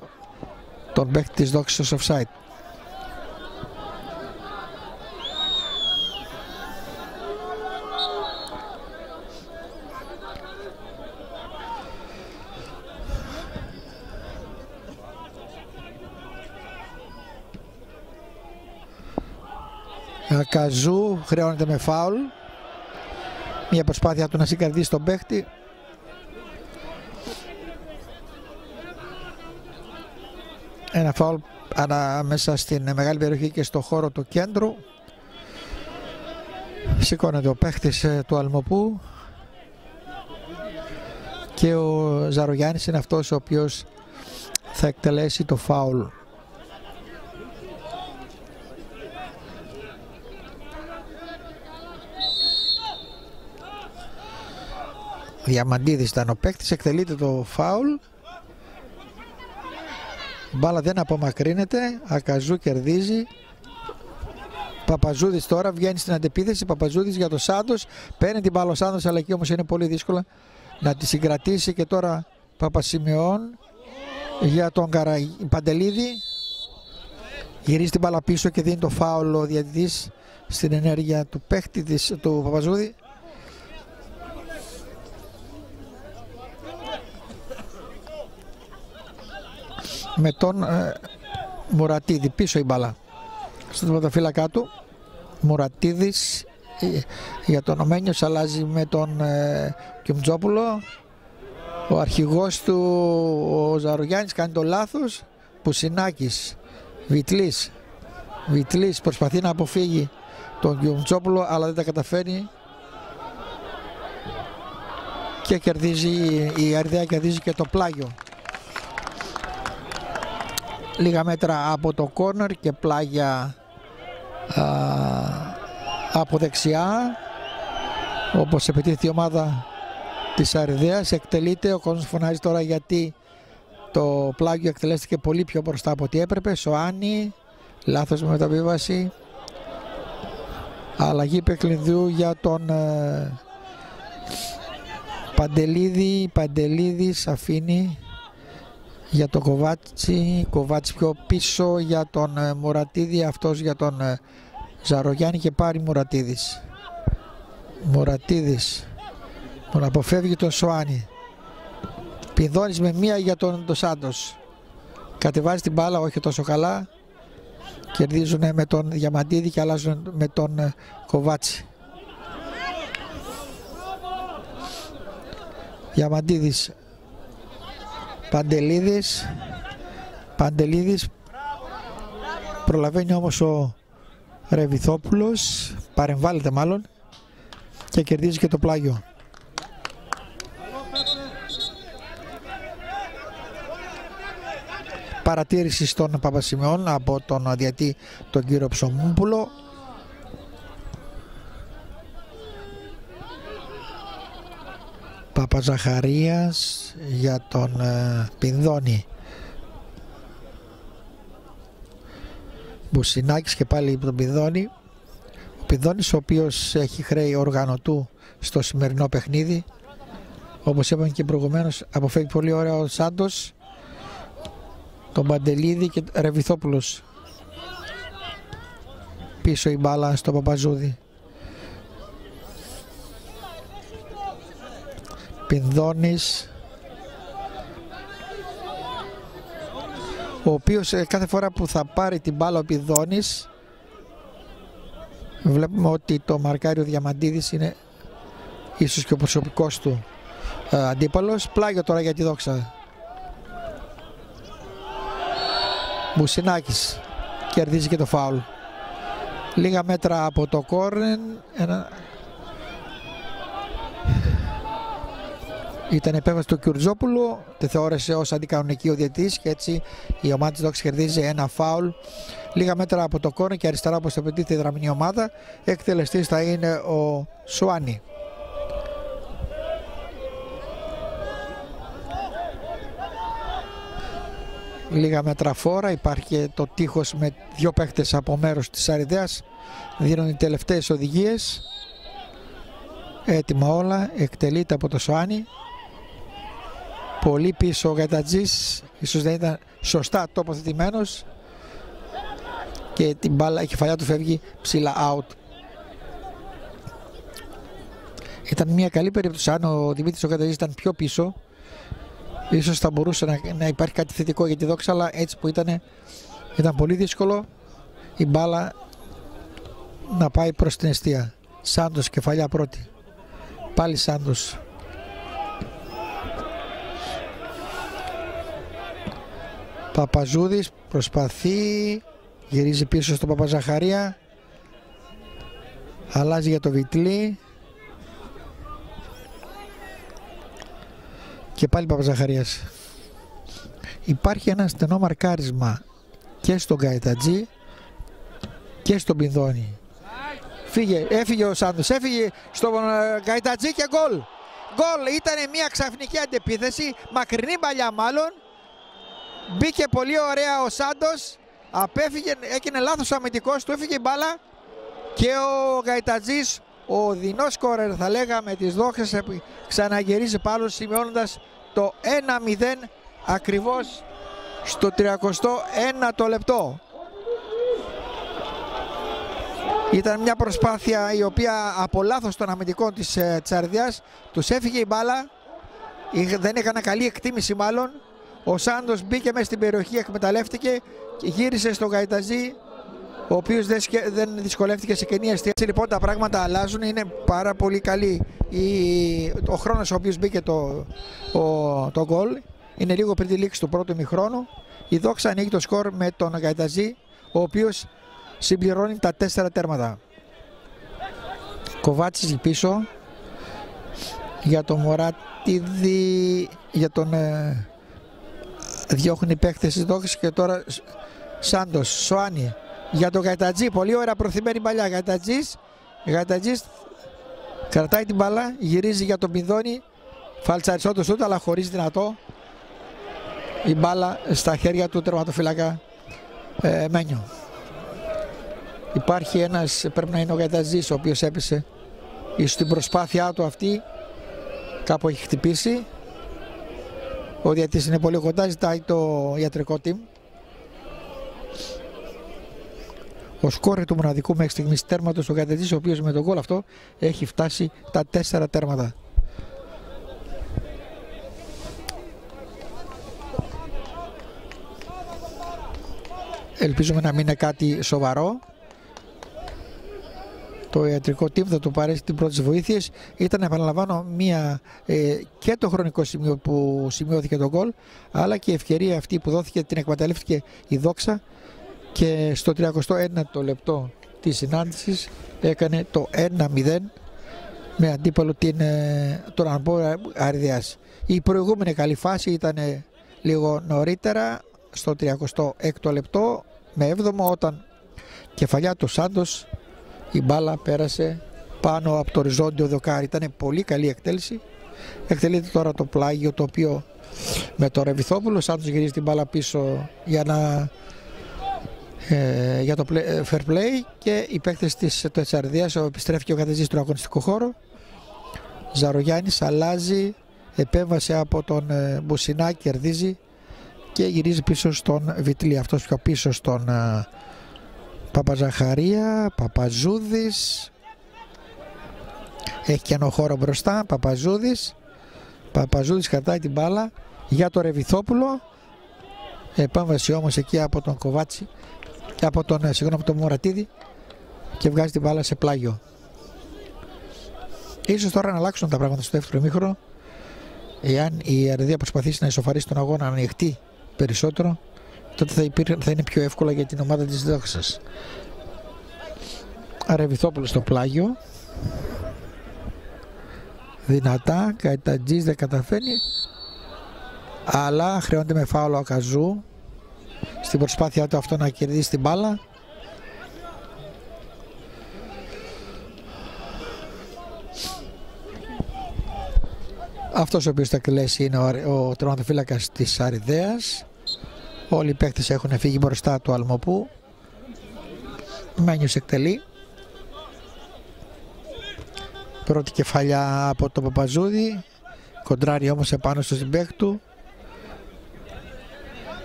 [SPEAKER 1] τον παίκτη της Δόξης στο offside. Ακαζού χρεώνεται με φάουλ. Μια προσπάθεια του να συγκαρδίσει τον παίχτη. Ένα φάουλ ανάμεσα στην μεγάλη περιοχή και στο χώρο του κέντρου. Σηκώνεται ο παίχτης του Αλμοπού και ο Ζαρογιάννης είναι αυτός ο οποίος θα εκτελέσει το φάουλ. Διαμαντίδης ήταν ο παίκτης, εκτελείται το φάουλ. Η μπάλα δεν απομακρύνεται, Ακαζού κερδίζει. Παπαζούδης τώρα βγαίνει στην αντεπίθεση, Παπαζούδης για το Σάντος, παίρνει την μπάλα ο Σάντος, αλλά εκεί όμως είναι πολύ δύσκολο να τη συγκρατήσει. Και τώρα Παπασημεών για τον Παντελίδη, γυρίζει την μπάλα πίσω και δίνει το φάουλ ο διαιτητής στην ενέργεια του παίκτη του Παπαζούδη. Με τον Μουρατίδη, πίσω η μπάλα στον τερματοφύλακα του. Μουρατίδης για τον Ομένιος, αλλάζει με τον Κιουμτζόπουλο. Ο αρχηγός του, ο Ζαρογιάννης, κάνει το λάθος. Πουσινάκης, Βιτλής προσπαθεί να αποφύγει τον Κιουμτζόπουλο, αλλά δεν τα καταφέρει και κερδίζει η Αρδαία, κερδίζει και το πλάγιο. Λίγα μέτρα από το κόρνερ και πλάγια από δεξιά, όπως επιτίθεται η ομάδα της Αρδαίας. Εκτελείται, ο κόσμος φωνάζει τώρα γιατί το πλάγιο εκτελέστηκε πολύ πιο μπροστά από ό,τι έπρεπε. Σοάνι, λάθος με μεταβίβαση. Αλλαγή παιχνιδιού για τον Παντελίδη. Παντελίδης αφήνει για τον Κοβάτσι πιο πίσω για τον Μουρατίδη, αυτός για τον Ζαρογιάννη και πάρει Μουρατίδης τον αποφεύγει τον Σοάνι. Πηδώνεις με μία για τον Σάντος, κατεβάζει την μπάλα όχι τόσο καλά, κερδίζουν με τον Διαμαντίδη και αλλάζουν με τον Κοβάτσι. Διαμαντίδης, Παντελίδης προλαβαίνει όμως ο Ρεβιθόπουλος, παρεμβάλλεται μάλλον και κερδίζει και το πλάγιο. Παρατήρηση στον Παπασημεών από τον διαιτή τον κύριο Ψωμούπουλο. Παπαζαχαρίας για τον Πινδώνη. Μπουσινάκης και πάλι τον Πινδώνη. Ο Πινδώνης, ο οποίος έχει χρέη οργανωτού στο σημερινό παιχνίδι. Όπως είπαμε και προηγουμένως, αποφεύγει πολύ ωραία ο Σάντος, τον Παντελίδη και Ρεβιθόπουλος. Πίσω η μπάλα στο Παπαζούδη. Πινδώνης, ο οποίος κάθε φορά που θα πάρει την μπάλα ο Πινδώνης, βλέπουμε ότι το μαρκάριο Διαμαντίδης είναι ίσως και ο προσωπικός του αντίπαλος. Πλάγιο τώρα για τη Δόξα. Μπουσινάκης κερδίζει και το φάουλ. Λίγα μέτρα από το κόρνερ. Ήταν επέμβαση του Κιουρτζόπουλου, τη θεώρησε ως αντικανονική ο διαιτητής και έτσι η ομάδα της Δόξης κερδίζει ένα φάουλ. Λίγα μέτρα από το κόρνερ και αριστερά, όπως το απαιτείται η δραμηνή ομάδα. Εκτελεστής θα είναι ο Σουάνι. Λίγα μέτρα φόρα, υπάρχει το τείχος με δύο παίχτες από μέρος της Αριδαίας. Δίνουν οι τελευταίες οδηγίες. Έτοιμα όλα, εκτελείται από το Σοάνι. Πολύ πίσω ο Γαϊτατζής, ίσως δεν ήταν σωστά τοποθετημένος και την μπάλα, η κεφαλιά του φεύγει ψηλά out. Ήταν μια καλή περίπτωση αν ο Δημήτρης ο Γαϊτατζής ήταν πιο πίσω. Ίσως θα μπορούσε να υπάρχει κάτι θετικό για τη Δόξα, αλλά έτσι που ήταν πολύ δύσκολο η μπάλα να πάει προς την εστία. Σάντος κεφαλιά πρώτη. Πάλι Σάντος. Παπαζούδης προσπαθεί, γυρίζει πίσω στον Παπαζαχαρία, αλλάζει για το Βιτλή και πάλι Παπαζαχαρίας. Υπάρχει ένα στενό μαρκάρισμα και στον Γαϊτατζή και στον Πινδώνη. Έφυγε ο Σάντος, έφυγε στον Γαϊτατζή και γκολ. Γκολ, ήταν μια ξαφνική αντεπίθεση, μακρινή παλιά μάλλον. Μπήκε πολύ ωραία ο Σάντος, απέφυγε, έκανε λάθος αμυντικός, του έφυγε η μπάλα και ο Γαϊτατζής, ο δεινός σκόρερ θα λέγαμε της Δόξας, ξαναγυρίζει πάλι σημειώνοντας το 1-0 ακριβώς στο 31ο λεπτό. Ήταν μια προσπάθεια η οποία από λάθος των αμυντικών της Αρδιάς τους έφυγε η μπάλα, δεν έκανα καλή εκτίμηση μάλλον. Ο Σάντος μπήκε μέσα στην περιοχή, εκμεταλλεύτηκε και γύρισε στο Γαϊτατζή, ο οποίος δεν δυσκολεύτηκε σε κενή εστία. Έτσι λοιπόν τα πράγματα αλλάζουν, είναι πάρα πολύ καλή ο χρόνος ο οποίος μπήκε το γκολ. Είναι λίγο πριν τη λήξη του πρώτου ημιχρόνου. Η Δόξα ανοίγει το σκορ με τον Γαϊτατζή, ο οποίος συμπληρώνει τα 4 τέρματα. Κοβάτσης πίσω για τον Μωράτιδη, για τον διώχνει οι παίκτες της Δόξας και τώρα Σάντος, Σοάνι για τον Γαϊτατζή, πολύ ωραία προθυμένη παλιά. Γαϊτατζής κρατάει την μπάλα, γυρίζει για τον Πινδώνη, φαλτσαριστό το σούτ αλλά χωρίς δυνατό. Η μπάλα στα χέρια του τερματοφύλακα Μένιο. Υπάρχει ένας, πρέπει να είναι ο Γαϊτατζής, ο οποίος έπεσε ίσως την προσπάθειά του αυτή, κάπου έχει χτυπήσει. Ο διαιτητής είναι πολύ κοντά, ζητάει το ιατρικό team. Ο σκόρερ του μοναδικού μέχρι στιγμής τέρματος ο Γαϊτατζής, ο οποίος με τον γκολ αυτό έχει φτάσει τα 4 τέρματα. Ελπίζουμε να μην είναι κάτι σοβαρό. Το ιατρικό team θα του παρέσει την πρώτη βοήθεια. Ήταν, επαναλαμβάνω, και το χρονικό σημείο που σημειώθηκε το γκολ, αλλά και η ευκαιρία αυτή που δόθηκε, την εκμεταλλεύτηκε η Δόξα και στο 31ο λεπτό της συνάντησης έκανε το 1-0 με αντίπαλο τον Ανμπόρα Αρδιάς. Η προηγούμενη καλή φάση ήταν λίγο νωρίτερα, στο 36ο λεπτό με 7ο, όταν κεφαλιά του Σάντος η μπάλα πέρασε πάνω από το οριζόντιο δοκάρι. Ήταν πολύ καλή εκτέλεση. Εκτελείται τώρα το πλάγιο, το οποίο με το Ρεβιθόπουλο. Ο Σάντος γυρίζει την μπάλα πίσω για το fair play και οι παίκτες της Αρδίας. Επιστρέφει και ο Γαϊτατζής στον αγωνιστικό χώρο. Ζαρογιάννης αλλάζει, επέμβαση από τον Μπουσινά, κερδίζει και γυρίζει πίσω στον Βιτλή. Αυτός πιο πίσω στον Παπαζαχαρία, Παπαζούδης, έχει κενό χώρο μπροστά. Παπαζούδης κρατάει την μπάλα για το Ρεβιθόπουλο, επέμβαση όμως εκεί από τον Κοβάτσι και από τον Μωρατίδη και βγάζει την μπάλα σε πλάγιο. Ίσως τώρα να αλλάξουν τα πράγματα στο δεύτερο ημίχρονο, εάν η Αρδία προσπαθήσει να ισοφαρίσει τον αγώνα, να ανοιχτεί περισσότερο, τότε θα είναι πιο εύκολα για την ομάδα της Δόξας. Ρεβιθόπουλο στο πλάγιο, δυνατά, Γαϊτατζής δεν καταφέρνει, αλλά χρεώνεται με φάουλο ο Καζού στην προσπάθειά του αυτό να κερδίσει την μπάλα. Αυτός ο οποίος θα εκτελέσει είναι ο τερματοφύλακας της Αριδαίας. Όλοι οι παίκτες έχουν φύγει μπροστά του Αλμοπού. Μένιος εκτελεί. Πρώτη κεφαλιά από τον Παπαζούδη, κοντράρει όμως επάνω στο συμπαίχτη του.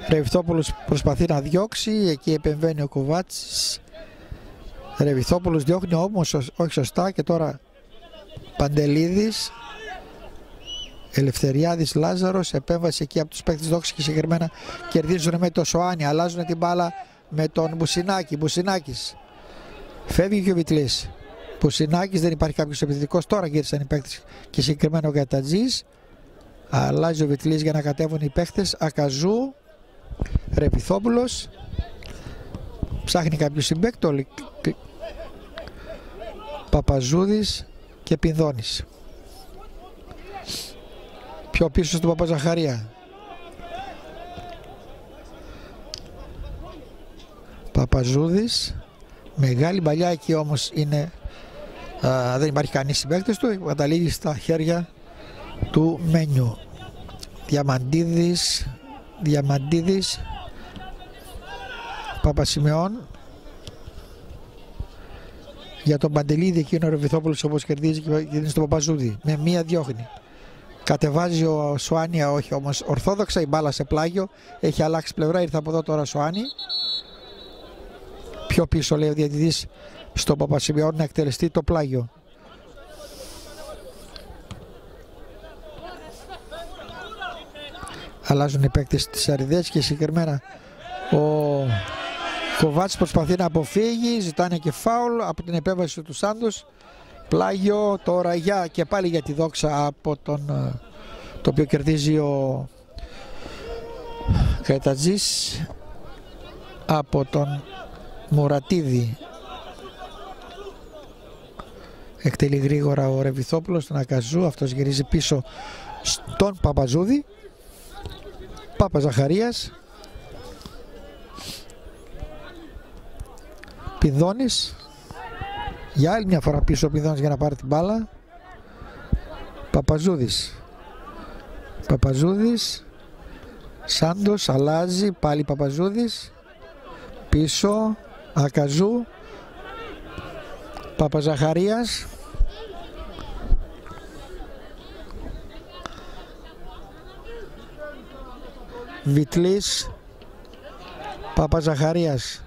[SPEAKER 1] Ρεβιθόπουλος προσπαθεί να διώξει, εκεί επεμβαίνει ο Κοβάτσης. Ρεβιθόπουλος διώχνει όμως όχι σωστά και τώρα Παντελίδης. Ελευθεριάδης, Λάζαρος, επέμβαση εκεί από τους παίκτες Δόξης και συγκεκριμένα κερδίζουν με το Σοάνι, αλλάζουν την μπάλα με τον Μπουσινάκη. Μπουσινάκης, φεύγει και ο Βιτλής. Μπουσινάκης, δεν υπάρχει κάποιος επιθετικός, τώρα γύρισαν οι παίκτες και συγκεκριμένα ο Γκατατζής. Αλλάζει ο Βιτλής για να κατέβουν οι παίκτες. Ακαζού, Ρεβιθόπουλος, ψάχνει κάποιο συμπαίκτο, Παπαζούδης και Πινδώνης. Πιο πίσω στον Παπαζαχαρία. Παπαζούδης, μεγάλη παλιά εκεί όμως είναι, δεν υπάρχει κανείς συμπαίκτης του, καταλήγει στα χέρια του Μένιου. Διαμαντίδης, Παπασημεών. Για τον Παντελίδη εκείνο ο Ρεβιθόπουλος όπως κερδίζει και είναι στον Παπαζούδη. Με μία διώχνει. Κατεβάζει ο Σοάνια, όχι όμως ορθόδοξα, η μπάλα σε πλάγιο. Έχει αλλάξει πλευρά, ήρθε από εδώ τώρα Σοάνι. Πιο πίσω λέει ο διαιτητής στον Παπασημεών να εκτελεστεί το πλάγιο. Αλλάζουν οι παίκτες της Αριδές και συγκεκριμένα ο Κοβάτσης προσπαθεί να αποφύγει, ζητάνε και φάουλ από την επέμβαση του Σάντος. Πλάγιο τώρα και πάλι για τη Δόξα από το οποίο κερδίζει ο Γκατατζής από τον Μουρατίδη. Εκτελεί γρήγορα ο Ρεβιθόπουλος τον Ακαζού, αυτός γυρίζει πίσω στον Παπαζούδη. Παπαζαχαρίας, Πινδώνης, για άλλη μια φορά πίσω ο Πινδώνης για να πάρει την μπάλα. Παπαζούδης, Σάντος, αλλάζει, πάλι Παπαζούδης, πίσω, Ακαζού, Παπαζαχαρίας, Βιτλής, Παπαζαχαρίας,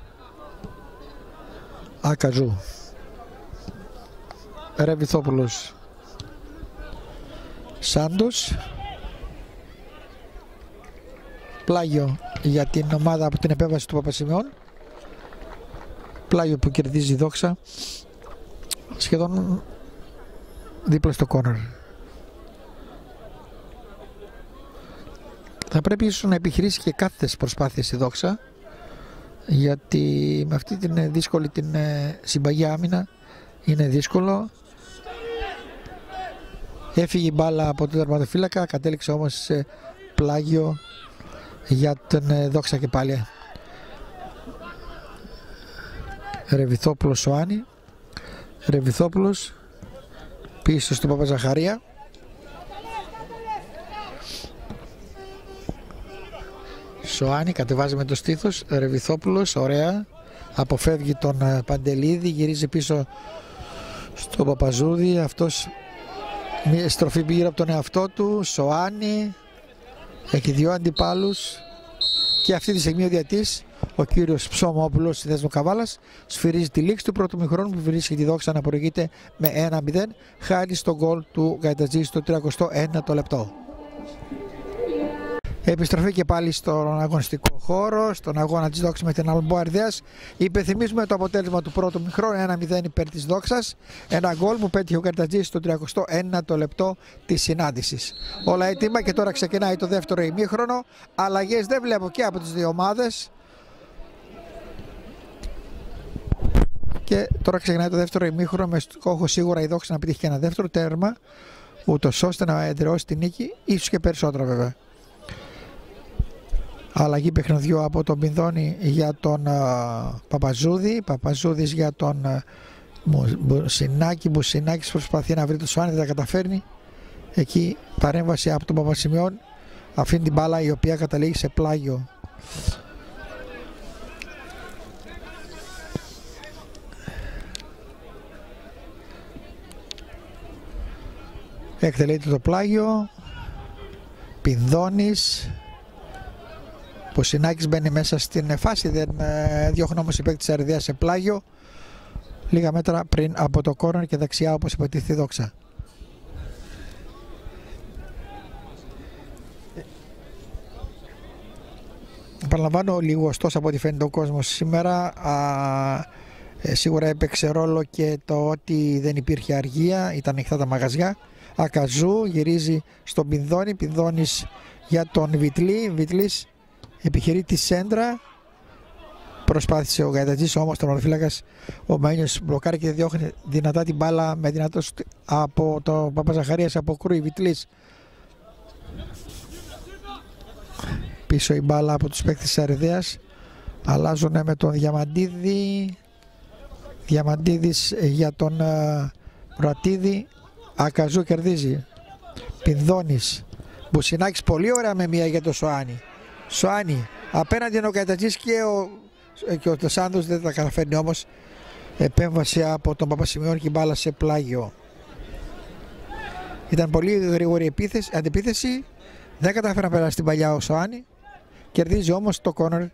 [SPEAKER 1] Ακαζού, Ρεβιθόπουλος, Σάντος. Πλάγιο για την ομάδα από την επέμβαση του Παπασημεών. Πλάγιο που κερδίζει η Δόξα σχεδόν δίπλα στο κόρνερ. Θα πρέπει ίσως να επιχειρήσει και κάθετες προσπάθειες η Δόξα, γιατί με αυτή την δύσκολη την συμπαγή άμυνα είναι δύσκολο. Έφυγε η μπάλα από τον τερματοφύλακα, κατέληξε όμως σε πλάγιο για τον Δόξα και πάλι. Ρεβιθόπουλος Σοάνι, Ρεβιθόπουλος πίσω στον Παπαζαχαρία. Σοάνι κατεβάζει με το στήθος, Ρεβιθόπουλος, ωραία, αποφεύγει τον Παντελίδη, γυρίζει πίσω στον Παπαζούδη, αυτός μια στροφή γύρω από τον εαυτό του. Σοάνι έχει δύο αντιπάλους και αυτή τη στιγμή ο διαιτής, ο κύριος Ψωμόπουλος στη θέση του Καβάλας, σφυρίζει τη λήξη του πρώτου μηχρόνου που βρίσκει τη Δόξα να προηγείται με 1-0 χάρη στον γκολ του Γκατατζή στο 39ο λεπτό. Επιστροφή και πάλι στον αγωνιστικό χώρο, στον αγώνα της Δόξας με την Αλμπό Αρδέας. Υπενθυμίζουμε το αποτέλεσμα του πρώτου μηχρόνου, 1-0 υπέρ της Δόξας. Ένα γκολ που πέτυχε ο Γκατατζής στο 39ο λεπτό της συνάντησης. Όλα έτοιμα και τώρα ξεκινάει το δεύτερο ημίχρονο. Αλλαγές δεν βλέπω και από τις δύο ομάδες. Και τώρα ξεκινάει το δεύτερο ημίχρονο με στόχο σίγουρα η Δόξα να πετύχει και ένα δεύτερο τέρμα, ούτως ώστε να εδραιώσει την νίκη, ίσως και περισσότερο βέβαια. Αλλαγή παιχνιδιού από τον Πινδώνη για τον Παπαζούδη. Παπαζούδης για τον Μπουσινάκη. Μπουσινάκης προσπαθεί να βρει το Σοάνι, δεν τα καταφέρνει. Εκεί παρέμβαση από τον Παπασημεών. Αφήνει την μπάλα η οποία καταλήγει σε πλάγιο. Εκτελείται το πλάγιο. Πινδώνης. Πουσινάκης μπαίνει μέσα στην φάση, δεν διώχνει όμως η παίκτη της Αριδίας σε πλάγιο. Λίγα μέτρα πριν από το κόρνερ και δεξιά όπως υποτίθεται η Δόξα. Επαναλαμβάνω, λιγοστός από ό,τι φαίνεται ο κόσμος σήμερα. Σίγουρα έπαιξε ρόλο και το ότι δεν υπήρχε αργία, ήταν ανοιχτά τα μαγαζιά. Ακαζού γυρίζει στον Πινδώνη, Πινδώνης για τον Βιτλή, Βιτλής επιχειρεί τη σέντρα. Προσπάθησε ο Γαϊτατζής, όμως τερματοφύλακας ο Μένιος μπλοκάρει και διώχνει δυνατά την μπάλα με δυνατός από το Παπαζαχαρίας, αποκρούει Βιτλής. Πίσω η μπάλα από τους παίκτες της Αριδέας. Αλλάζουν με τον Διαμαντίδη. Διαμαντίδης για τον Ρατίδη. Ακαζού κερδίζει. Πινδώνης. Μπουσινάκης πολύ ωραία με μία για το Σοάνι. Σοάνι. Απέναντι είναι ο Καϊτατζής και ο Σάνδος δεν τα καταφέρνει, όμως επέμβαση από τον Παπασημειώνη και η μπάλα σε πλάγιο. Ήταν πολύ γρήγορη αντιπίθεση. Δεν κατάφερε να περάσει την παλιά ο Σοάνι. Κερδίζει όμως το κόρνερ.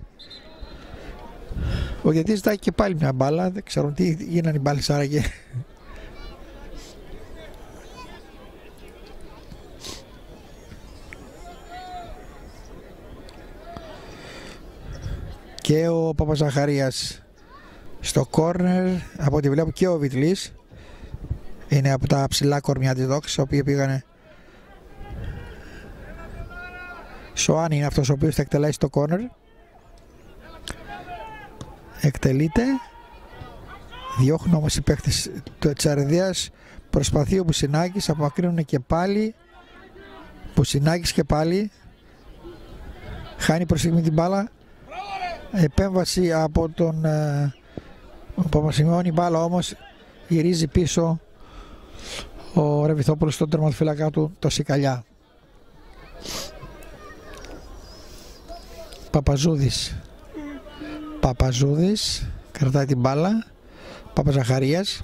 [SPEAKER 1] Ο διαιτητής ζητάει και πάλι μια μπάλα. Δεν ξέρω τι γίνανε οι μπάλες άραγε. Και ο Παπαζαχαρίας στο κόρνερ, από ό,τι βλέπω, και ο Βιτλής είναι από τα ψηλά κορμιά της Δόξης, οι οποίοι πήγανε. Σοάνι είναι αυτός ο οποίος θα εκτελέσει το κόρνερ. Εκτελείται. Διώχνουν όμως οι παίκτες της Αριδίας. Προσπαθεί ο Μπουσινάκης, απομακρύνουν και πάλι. Μπουσινάκης και πάλι. Χάνει προς στιγμή την μπάλα. Επέμβαση από τον Παπασημειώνη, μπάλα όμως γυρίζει πίσω ο Ρεβιθόπουλος στον τερματοφύλακα του, το Σικαλιά. Παπαζούδης κρατάει την μπάλα. Παπαζαχαρίας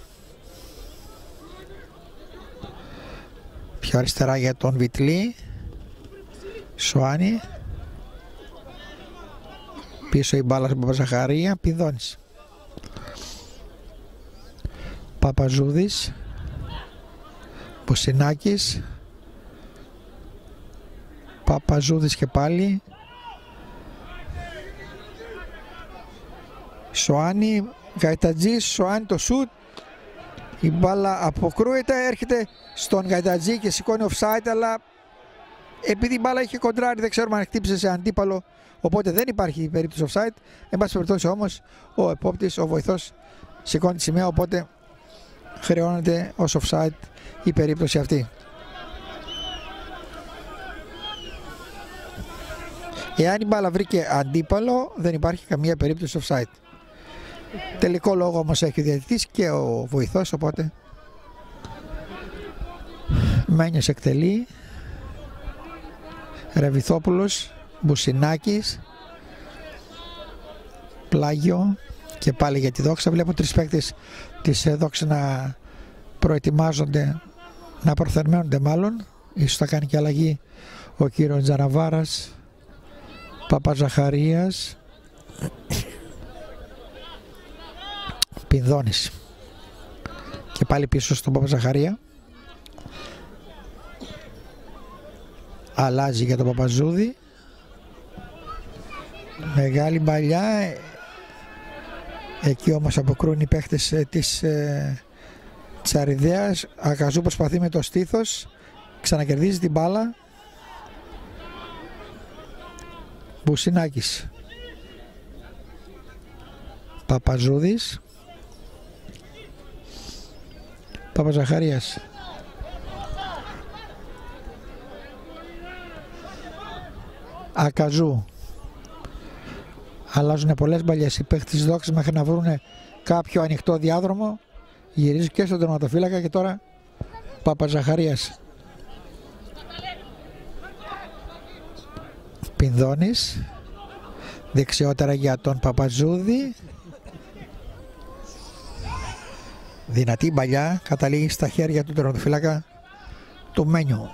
[SPEAKER 1] πιο αριστερά για τον Βιτλή. Σοάνι. Πίσω η μπάλα στον Παπαζαχαρία. Πινδώνης. Παπαζούδης. Μπουσινάκης. Παπαζούδης και πάλι. Σοάνι. Γαϊτατζής. Σοάνι το σουτ. Η μπάλα αποκρούεται. Έρχεται στον Γαϊτατζή και σηκώνει offside, αλλά επειδή η μπάλα είχε κοντράρει, δεν ξέρουμε αν χτύπησε σε αντίπαλο, οπότε δεν υπάρχει περίπτωση offside. Εν πάση περιπτώσει όμως ο επόπτης, ο βοηθός, σηκώνει τη σημαία, οπότε χρεώνεται ως offside η περίπτωση αυτή. Εάν η μπάλα βρήκε αντίπαλο, δεν υπάρχει καμία περίπτωση offside. Τελικό λόγο όμως έχει ο διαιτητής και ο βοηθός, οπότε Μένιος εκτελεί. Ρεβιθόπουλος, Μπουσινάκης, πλάγιο και πάλι για τη Δόξα. Βλέπω τρεις παίκτες της Δόξα να προετοιμάζονται, να προθερμαίνονται μάλλον. Ίσως θα κάνει και αλλαγή ο κύριος Τζαραβάρας. Παπαζαχαρίας. Πινδώνης. Και πάλι πίσω στον Παπαζαχαρία. Αλλάζει για τον Παπαζούδη. Μεγάλη μπαλιά. Εκεί όμως αποκρούν οι παίχτες της Αριδέας. Ακαζού προσπαθεί με το στήθος. Ξανακερδίζει την μπάλα. Μπουσινάκης. Παπαζούδης. Παπαζαχαρίας. Ακαζού. Αλλάζουν πολλές μπαλιές οι παίκτες της Δόξης μέχρι να βρουν κάποιο ανοιχτό διάδρομο. Γυρίζουν και στον τερματοφύλακα και τώρα Παπαζαχαρίας. Πινδώνης. Δεξιότερα για τον Παπαζούδη. Δυνατή μπαλιά, καταλήγει στα χέρια του τερματοφύλακα του Μένιου.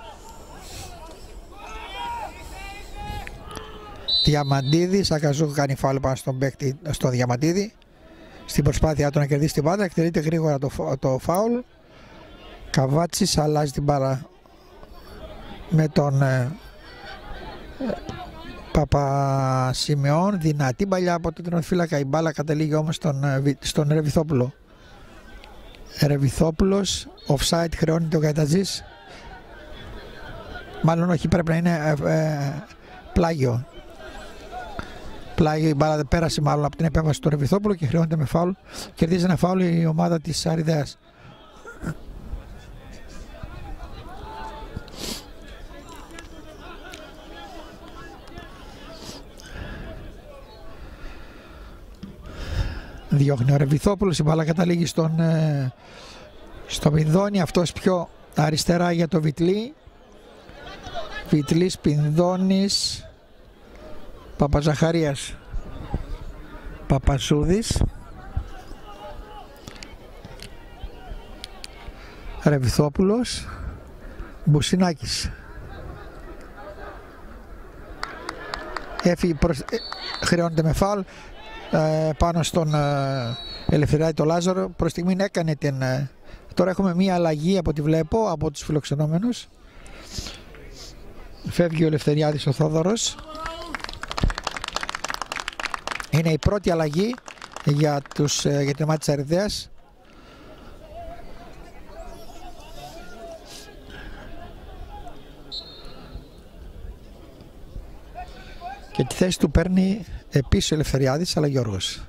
[SPEAKER 1] Διαμαντίδης, Ακαζού κάνει φάουλ πάνω στον παίκτη, στο Διαμαντίδη. Στην προσπάθειά του να κερδίσει την μπάλα, εκτελείται γρήγορα το φάουλ. Καβάτσης αλλάζει την μπάλα με τον Παπασημεών. Δυνατή παλιά από τον τερματοφύλακα, η μπάλα καταλήγει όμως στον Ρεβιθόπουλο. Ρεβιθόπουλος, offside χρεώνει ο Καϊτατζής. Μάλλον όχι, πρέπει να είναι πλάγιο. Πλάγιο, η μπάλα πέρασε μάλλον από την επέμβαση του Ρεβιθόπουλου και χρεώνεται με φάουλ. Κερδίζει ένα φάουλ η ομάδα της Αριδέας. Διώχνει ο Ρεβιθόπουλος, η μπάλα καταλήγει στο Πινδώνη, αυτός πιο αριστερά για το Βιτλή. Βιτλής, Πινδώνης, Παπαζαχαρίας, Παπασούδης, Ρεβιθόπουλος, Μπουσινάκης. Έφυγε, χρεώνεται με φάουλ πάνω στον Ελευθεριάδη το Λάζαρο. Προς στιγμήν έκανε την... Τώρα έχουμε μία αλλαγή από ό,τι βλέπω από τους φιλοξενόμενους. Φεύγει ο Ελευθεριάδης ο Θόδωρος. Είναι η πρώτη αλλαγή για την ομάδα της Αριδέας. Και τη θέση του παίρνει επίσης ο Ελευθεριάδης, αλλά Γιώργος.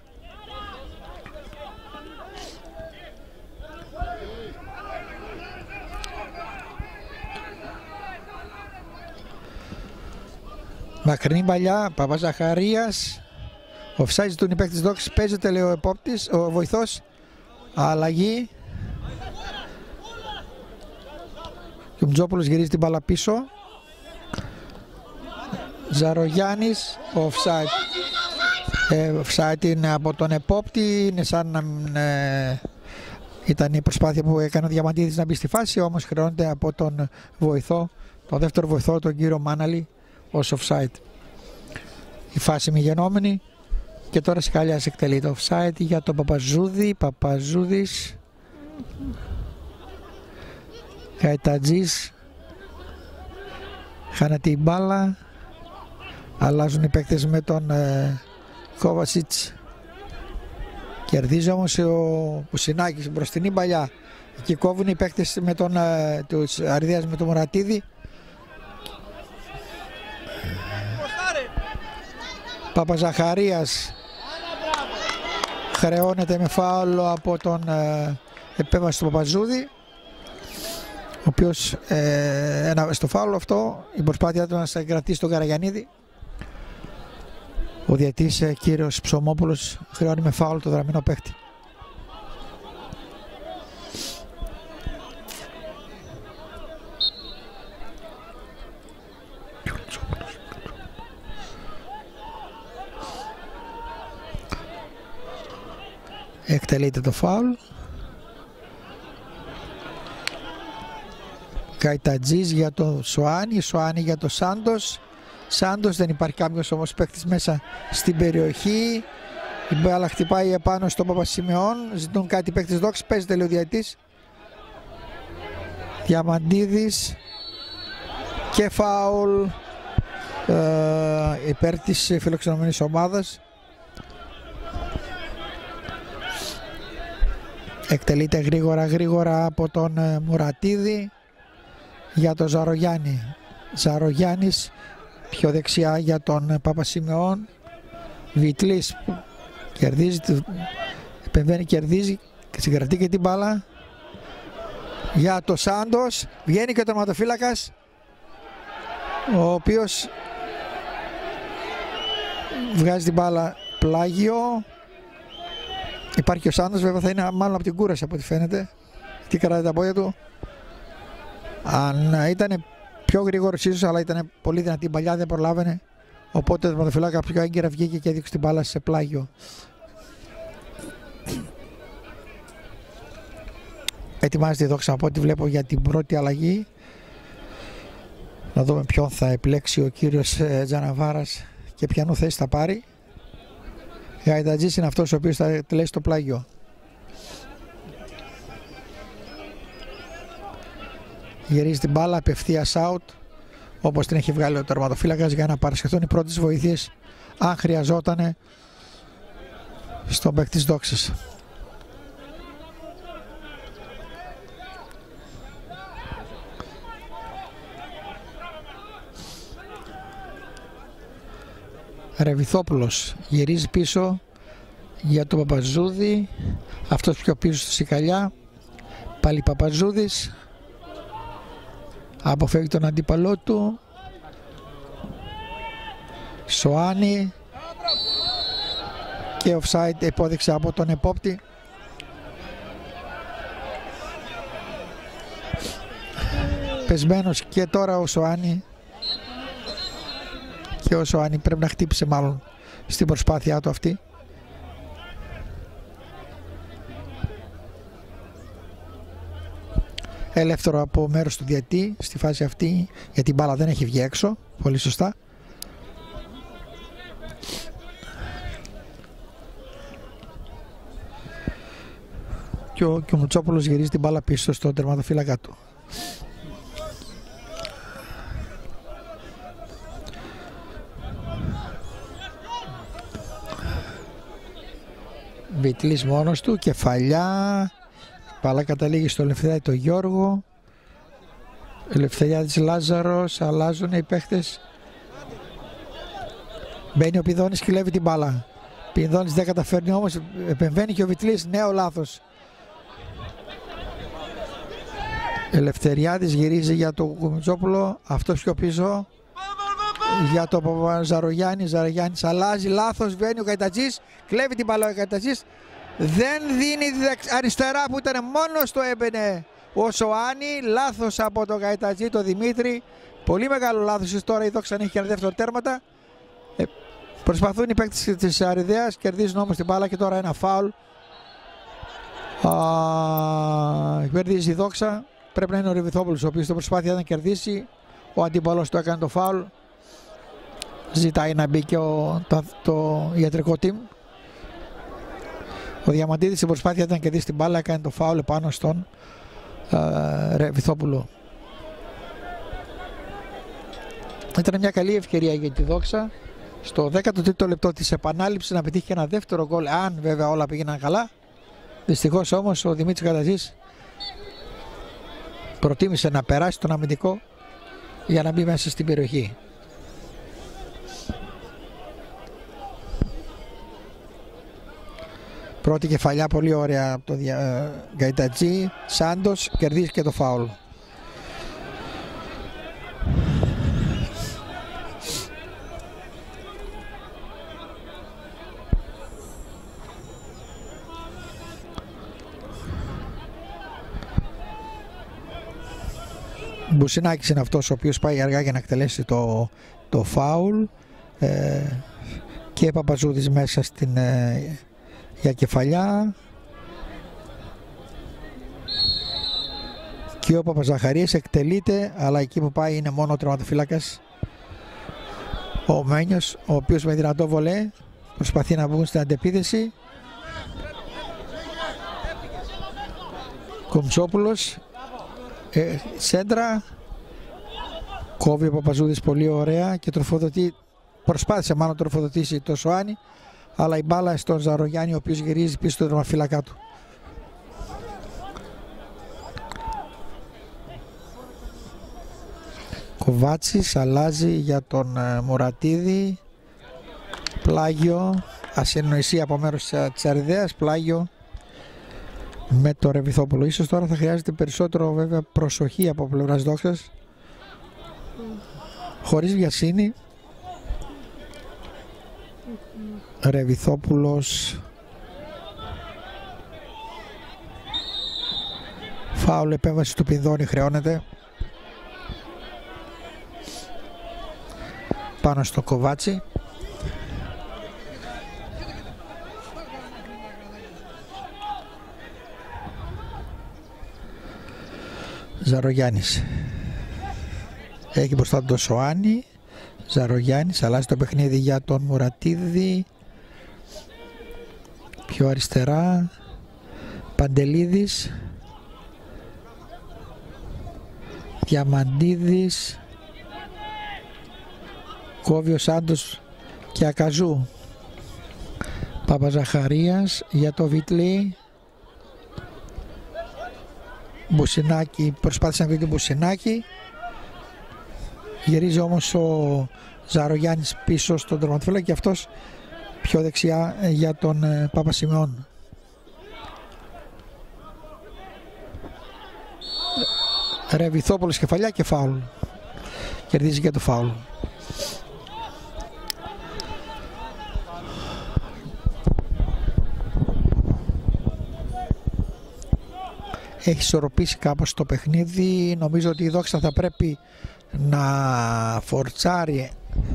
[SPEAKER 1] Μακρινή παλιά, Παπαζαχαρίας. Offside ζητούν οι παίκτες δόξης, παίζεται λέει ο επόπτης, ο βοηθός. Αλλαγή. Και ο Μτζόπουλος γυρίζει την μπάλα πίσω. Ζαρογιάννης, offside. Offside είναι από τον επόπτη, είναι σαν να ήταν η προσπάθεια που έκανε ο Διαμαντίδης να μπει στη φάση, όμως χρεώνεται από τον βοηθό, τον δεύτερο βοηθό, τον κύριο Μάναλη, ως offside. Η φάση μη γενόμενη και τώρα Σκαλιάς εκτελεί το offside για τον Παπαζούδη. Παπαζούδης, Καϊτατζής, χάνεται την μπάλα. Αλλάζουν οι παίκτες με τον Κόβασιτς. Κερδίζει όμως ο Πουσινάκης μπροστινή παλιά. Εκεί κόβουν οι παίκτες με τον τους Αριδέας με τον Μουρατίδη. Παπαζαχαρίας χρεώνεται με φάουλο από τον επέμβαση του Παπαζούδη, ο οποίος στο φάουλο αυτό η προσπάθειά του να κρατήσει τον Καραγιαννίδη. Ο διαιτής κύριος Ψωμόπουλος χρεώνει με φάουλ το δραμηνό παίκτη. Εκτελείται το φάουλ. Καϊτατζής για το Σοάνι, Σοάνι για το Σάντος. Σάντος, δεν υπάρχει κάποιος όμως παίκτης μέσα στην περιοχή. Η μπάλα χτυπάει επάνω στον Παπασημεών. Ζητούν κάτι παίκτης δόξης. Παίζεται λέει ο διαιτής. Διαμαντίδης και φάουλ υπέρ της φιλοξενούμενης ομάδας. Εκτελείται γρήγορα από τον Μουρατίδη για τον Ζαρογιάννη. Ζαρογιάννης πιο δεξιά για τον Παπασημεών. Βιτλής κερδίζει, επεμβαίνει, κερδίζει, συγκρατεί και την μπάλα για το Σάντος. Βγαίνει και ο τερματοφύλακας, ο οποίος βγάζει την μπάλα πλάγιο. Υπάρχει ο Σάντος, βέβαια θα είναι μάλλον από την κούραση από ό,τι φαίνεται. Τι κρατάει τα πόδια του. Αν ήταν πιο γρήγορος ίσως, αλλά ήταν πολύ δυνατή η παλιά, δεν προλάβαινε. Οπότε το τερματοφύλακα πιο έγκαιρα βγήκε και έδειξε την μπάλα σε πλάγιο. Ετοιμάζεται η Δόξα από ό,τι βλέπω για την πρώτη αλλαγή. Να δούμε ποιον θα επιλέξει ο κύριος Τζαναβάρας και ποιανού θέση θα πάρει. Γαϊτατζής είναι αυτός ο οποίος θα τελέσει το πλάγιο. Γυρίζει την μπάλα απευθείας out, όπως την έχει βγάλει ο τερματοφύλακας, για να παρασχεθούν οι πρώτες βοήθειες αν χρειαζότανε στον παίκτη της Δόξας. Ρεβιθόπουλος γυρίζει πίσω για τον Παπαζούδη, αυτός πιο πίσω στη Σικαλιά, πάλι Παπαζούδης, αποφεύγει τον αντίπαλό του, Σοάνι και offside υπόδειξε από τον επόπτη. Πεσμένος και τώρα ο Σοάνι, και ο Σοάνι πρέπει να χτύπησε μάλλον στην προσπάθειά του αυτή. Ελεύθερο από μέρος του διαιτητή στη φάση αυτή, γιατί η μπάλα δεν έχει βγει έξω, πολύ σωστά. Και ο Μουτσόπουλος γυρίζει την μπάλα πίσω στον τερματοφύλακα του. Βιτλής μόνος του, κεφαλιά, μπάλα καταλήγει στο Ελευθεριάδη το Γιώργο. Ελευθεριάδης Λάζαρος, αλλάζουν οι παίχτες. Μπαίνει ο Πηδώνης, κλέβει την μπάλα. Πηδώνης δεν καταφέρνει όμως, επεμβαίνει και ο Βιτλής, νέο λάθος. Ελευθεριάδης γυρίζει για τον Κουμιτσόπουλο, αυτός πιο πίσω για τον Ζαρογιάννη. Ζαρογιάννης αλλάζει, λάθος, βγαίνει ο Καϊτατζής, κλέβει την μπάλα ο Καϊτατζής, δεν δίνει αριστερά που ήταν μόνος το έμπαινε ο Σοάνι, λάθος από τον Καϊτατζή, τον Δημήτρη, πολύ μεγάλο λάθος. Τώρα η Δόξα έχει και ένα δεύτερο τέρματα. Προσπαθούν οι παίκτες της Αριδαίας, κερδίζουν όμως την μπάλα και τώρα ένα φάουλ. Κερδίζει η Δόξα. Πρέπει να είναι ο Ρεβιθόπουλος ο οποίος το προσπάθεια να κερδίσει. Ο αντίπαλος του έκανε το φάουλ. Ζητάει να μπει και το ιατρικό team. Ο Διαμαντίδης στην προσπάθεια να κερδίσει την μπάλα, έκανε το φάουλ πάνω στον Ρεβιθόπουλο. Ήταν μια καλή ευκαιρία για τη Δόξα στο 13ο λεπτό της επανάληψης να πετύχει ένα δεύτερο γκολ, αν βέβαια όλα πήγαιναν καλά. Δυστυχώς όμως ο Δημήτρης Καϊτατζής προτίμησε να περάσει τον αμυντικό για να μπει μέσα στην περιοχή. Πρώτη κεφαλιά πολύ ωραία από τον Καϊτατζή. Σάντος κερδίζει και το φάουλ. Μπουσινάκης είναι αυτός ο οποίος πάει αργά για να εκτελέσει το φάουλ, και Παπαζούδης μέσα στην για κεφαλιά, και ο Παπαζαχαρίας εκτελείται, αλλά εκεί που πάει είναι μόνο ο τερματοφύλακας ο Μένιος, ο οποίος με δυνατό βολέ προσπαθεί να βγουν στην αντεπίθεση. Κομψόπουλος, σέντρα, κόβει ο Παπαζούδης πολύ ωραία και προσπάθησε μάλλον να τροφοδοτήσει το Σοάνι, αλλά η μπάλα στον Ζαρογιάννη, ο οποίος γυρίζει πίσω στο τερματοφύλακα του. Κοβάτσης αλλάζει για τον Μουρατίδη, πλάγιο, ασυνοησία από μέρος της Αριδαίας, πλάγιο με το Ρεβιθόπουλο. Ίσως τώρα θα χρειάζεται περισσότερο βέβαια προσοχή από πλευράς Δόξας. Χωρίς βιασύνη. Ρεβιθόπουλος, φάουλ, επέμβαση του Πινδώνη χρεώνεται πάνω στο Κοβάτσι. Ζαρογιάννης. Έχει μπροστά τον Σοάνι. Ζαρογιάννης αλλάζει το παιχνίδι για τον Μουρατίδη. Πιο αριστερά Παντελίδης, Διαμαντίδης, κόβει ο Σάντος και Ακαζού. Παπαζαχαρίας για το Βιτλή. Μπουσινάκη, προσπάθησε να βρει τον Μπουσινάκη. Γυρίζει όμως ο Ζαρογιάννης πίσω στον τερματοφύλακα και αυτός πιο δεξιά για τον Παπασημεών. Ρεβιθόπουλος κεφαλιά και φάουλ. Κερδίζει και το φάουλ. Έχει ισορροπήσει κάπως το παιχνίδι. Νομίζω ότι η Δόξα θα πρέπει να φορτσάρει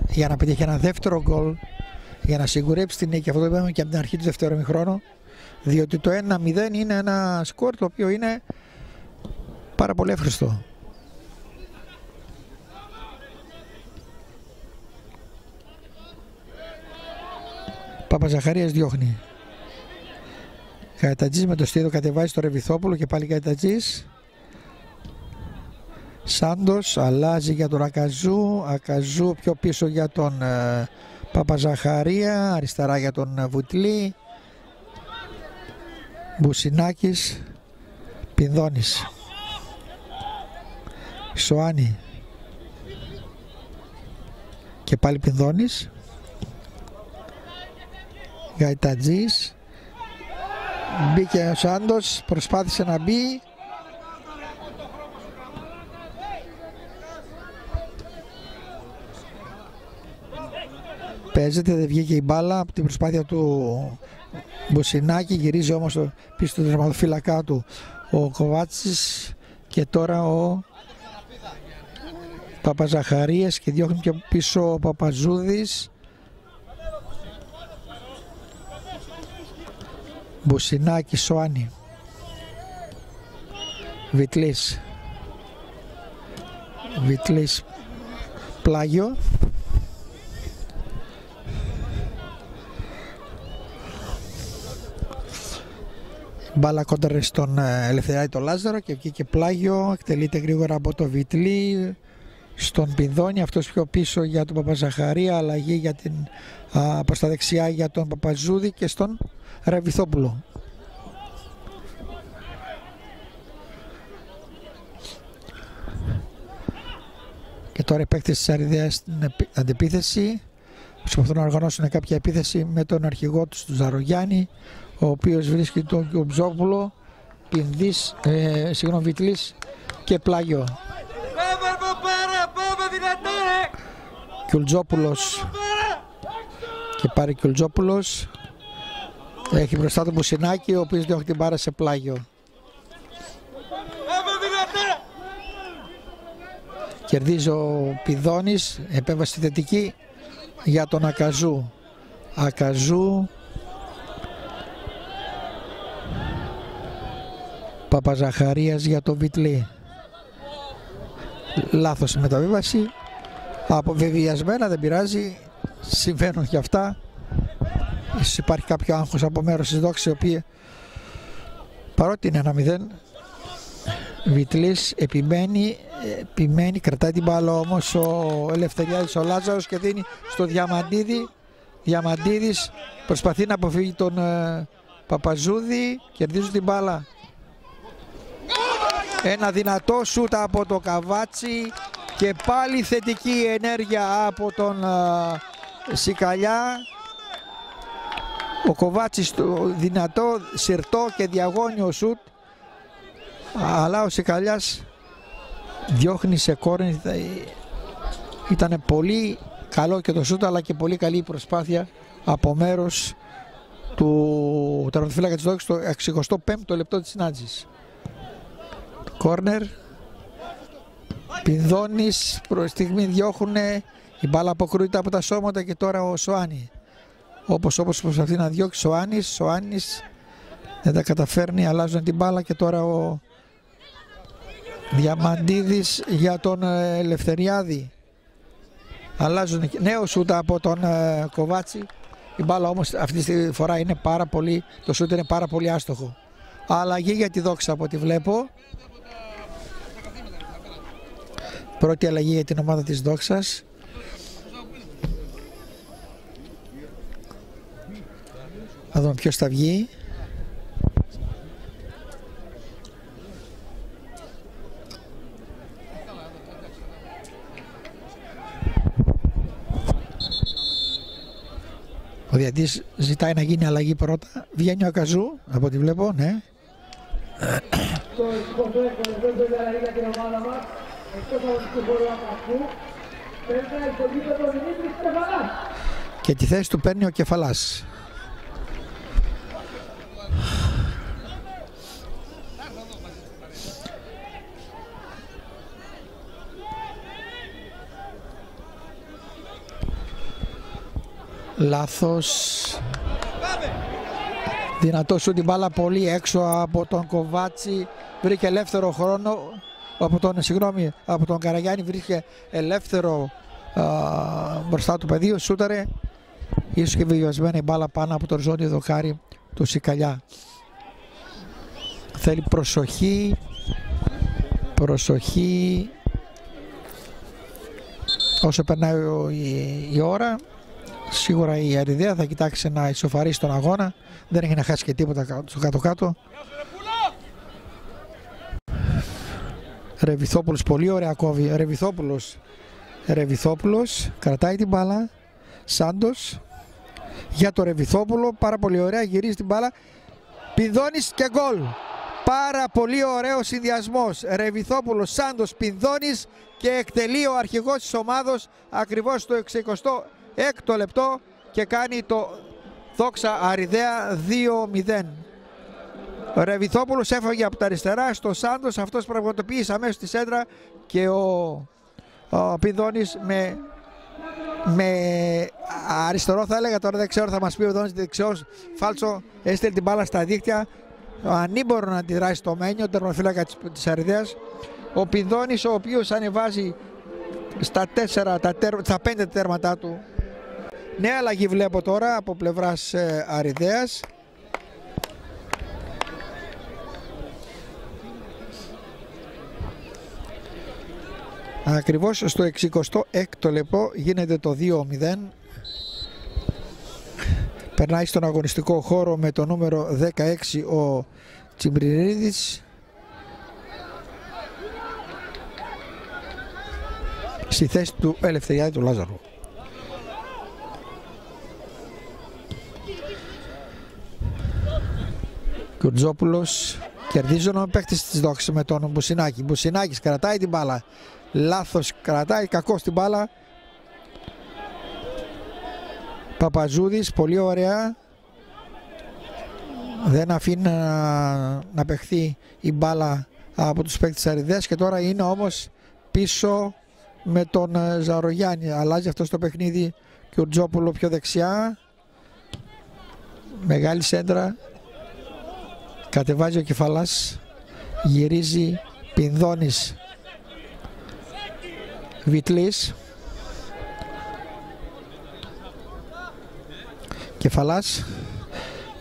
[SPEAKER 1] για να πετύχει ένα δεύτερο γκολ, για να σιγουρέψει την νίκη. Αυτό το είπαμε και από την αρχή του δεύτερου ημιχρόνου, διότι το 1-0 είναι ένα σκορ το οποίο είναι πάρα πολύ εύχριστο. Παπαζαχαρίας διώχνει. Καϊτατζής με το στίδο κατεβάζει στο Ρεβιθόπουλο και πάλι Καϊτατζής. Σάντος αλλάζει για τον Ακαζού. Ακαζού πιο πίσω για τον Παπαζαχαρία. Αριστερά για τον Βουτλή. Μπουσινάκης. Πινδώνης. Σοάνι. Και πάλι Πινδώνης. Γαϊτατζής. Μπήκε ο Σάντος, προσπάθησε να μπει. Παίζεται, δεν βγήκε η μπάλα από την προσπάθεια του Μπουσινάκη. Γυρίζει όμως πίσω του τερματοφύλακά του ο Κοβάτσης και τώρα ο Παπαζαχαρίας και διώχνει πιο πίσω ο Παπαζούδης. Μπουσινάκη, Σοάνι. Βιτλής. Βιτλής, πλάγιο. Μπάλα κόντρε στον Ελευθεριάδη το Λάζαρο και βγήκε πλάγιο. Εκτελείται γρήγορα από το Βιτλή στον Πινδώνη. Αυτός πιο πίσω για τον Παπαζαχαρία. Αλλαγή για την, προς τα δεξιά για τον Παπαζούδη και στον Ρεβιθόπουλο. Και τώρα οι παίκτες της Αριδαίας στην αντεπίθεση. Προσπαθούν να οργανώσουν κάποια επίθεση με τον αρχηγό τους, τον Ζαρογιάννη, ο οποίος βρίσκει τον Κιουμπζόπουλο, Πινδής, Βιτλής και πλάγιο. Κιουλτζόπουλος και πάρει Κιουλτζόπουλος. Έχει μπροστά τον Μπουσινάκη, ο οποίος διώχνει την μπάρα σε πλάγιο. Κερδίζει ο Πιδώνης, επέμβαση θετική για τον Ακαζού. Ακαζού. Παπαζαχαρίας για τον Βιτλή. Λάθος μεταβίβαση. Αποβεβαιασμένα, δεν πειράζει. Συμβαίνουν και αυτά. Ίσως υπάρχει κάποιο άγχος από μέρος της Δόξης, η οποία παρότι είναι 1-0, Βιτλής επιμένει, κρατάει την μπάλα όμως ο Ελευθεριάδης ο Λάζαρος και δίνει στο Διαμαντίδη. Διαμαντίδης προσπαθεί να αποφύγει τον Παπαζούδη, κερδίζουν την μπάλα. Ένα δυνατό σούτ από το Καβάτσι και πάλι θετική ενέργεια από τον Σικαλιά. Ο Κοβάτσης δυνατό, συρτό και διαγώνιο σούτ, αλλά ο Σικαλιάς διώχνει σε κόρνη. Ήταν πολύ καλό και το σούτ, αλλά και πολύ καλή προσπάθεια από μέρος του τερματοφύλακα της Δόξης στο 65ο λεπτό της συνάντησης. Κόρνερ. Πινδώνης, προς στιγμή διώχνουν, η μπάλα αποκρούεται από τα σώματα και τώρα ο Σοάνι. Όπως προσπαθεί να διώξει ο Σοάνις δεν τα καταφέρνει, αλλάζουν την μπάλα και τώρα ο Διαμαντίδης για τον Ελευθεριάδη. Αλλάζουν νέο σούτ από τον Κοβάτσι. Η μπάλα όμως αυτή τη φορά είναι πάρα πολύ, το σούτ είναι πάρα πολύ άστοχο. Αλλαγή για τη Δόξα από ό,τι βλέπω. Πρώτη αλλαγή για την ομάδα της Δόξας. Θα δούμε ποιος θα βγει. Ο διαιτητής ζητάει να γίνει αλλαγή πρώτα. Βγαίνει ο Ακαζού, από ό,τι βλέπω, ναι. Και τη θέση του παίρνει ο Κεφαλάς. Λάθος. Δυνατό σου την μπάλα πολύ έξω από τον Κοβάτσι. Βρήκε ελεύθερο χρόνο. Από τον Καραγιάννη βρήκε ελεύθερο μπροστά του πεδίου. Σούταρε. Ίσως και βιασμένη η μπάλα πάνω από το οριζόντιο δοκάρι του Σικαλιά. Θέλει προσοχή. Προσοχή. Όσο περνάει η ώρα, σίγουρα η Αριδαία θα κοιτάξει να ισοφαρίσει τον αγώνα. Δεν έχει να χάσει και τίποτα στο κάτω-κάτω. Ρεβιθόπουλος, πολύ ωραία κόβει. Ρεβιθόπουλος κρατάει την μπάλα. Σάντος για το Ρεβιθόπουλο, πάρα πολύ ωραία, γυρίζει την μπάλα. Πινδώνης και γκολ. Πάρα πολύ ωραίο συνδυασμός. Ρεβιθόπουλος, Σάντος, Πινδώνης και εκτελεί ο αρχηγός της ομάδος ακριβώς στο 66ο λεπτό και κάνει το Δόξα Αριδαία 2-0. Ο Ρεβιθόπουλος έφαγε από τα αριστερά στο Σάντος, αυτός πραγματοποίησε αμέσως τη σέντρα και ο Πινδώνης με αριστερό θα έλεγα, τώρα δεν ξέρω, θα μας πει ο Πινδώνης, δεξιός φάλτσο, έστειλε την μπάλα στα δίκτυα. Ανήμπορο να αντιδράσει το Μένιο, τερματοφύλακα της Αριδαίας. Ο Πινδώνης, ο οποίος ανεβάζει στα 5 τέρματά του. Νέα αλλαγή βλέπω τώρα από πλευράς Αριδαίας. Ακριβώς στο 66ο λεπτό γίνεται το 2-0. Περνάει στον αγωνιστικό χώρο με το νούμερο 16 ο Τσιμπριρίδης. Στη θέση του Ελευθεριάδη του Λάζαρου. Κουρτζόπουλος κερδίζει ο παίκτης της Δόξης με τον Μπουσινάκη. Μπουσινάκης κρατάει την μπάλα. Λάθος, κρατάει κακό την μπάλα. Παπαζούδης, πολύ ωραία. Δεν αφήνει να παιχθεί η μπάλα από τους παίκτες της Αριδαίας και τώρα είναι όμως πίσω με τον Ζαρογιάννη. Αλλάζει αυτό το παιχνίδι και ο Τζόπουλο πιο δεξιά. Μεγάλη σέντρα. Κατεβάζει ο Κεφαλάς. Γυρίζει Πινδώνης. Βιτλής. Κεφαλάς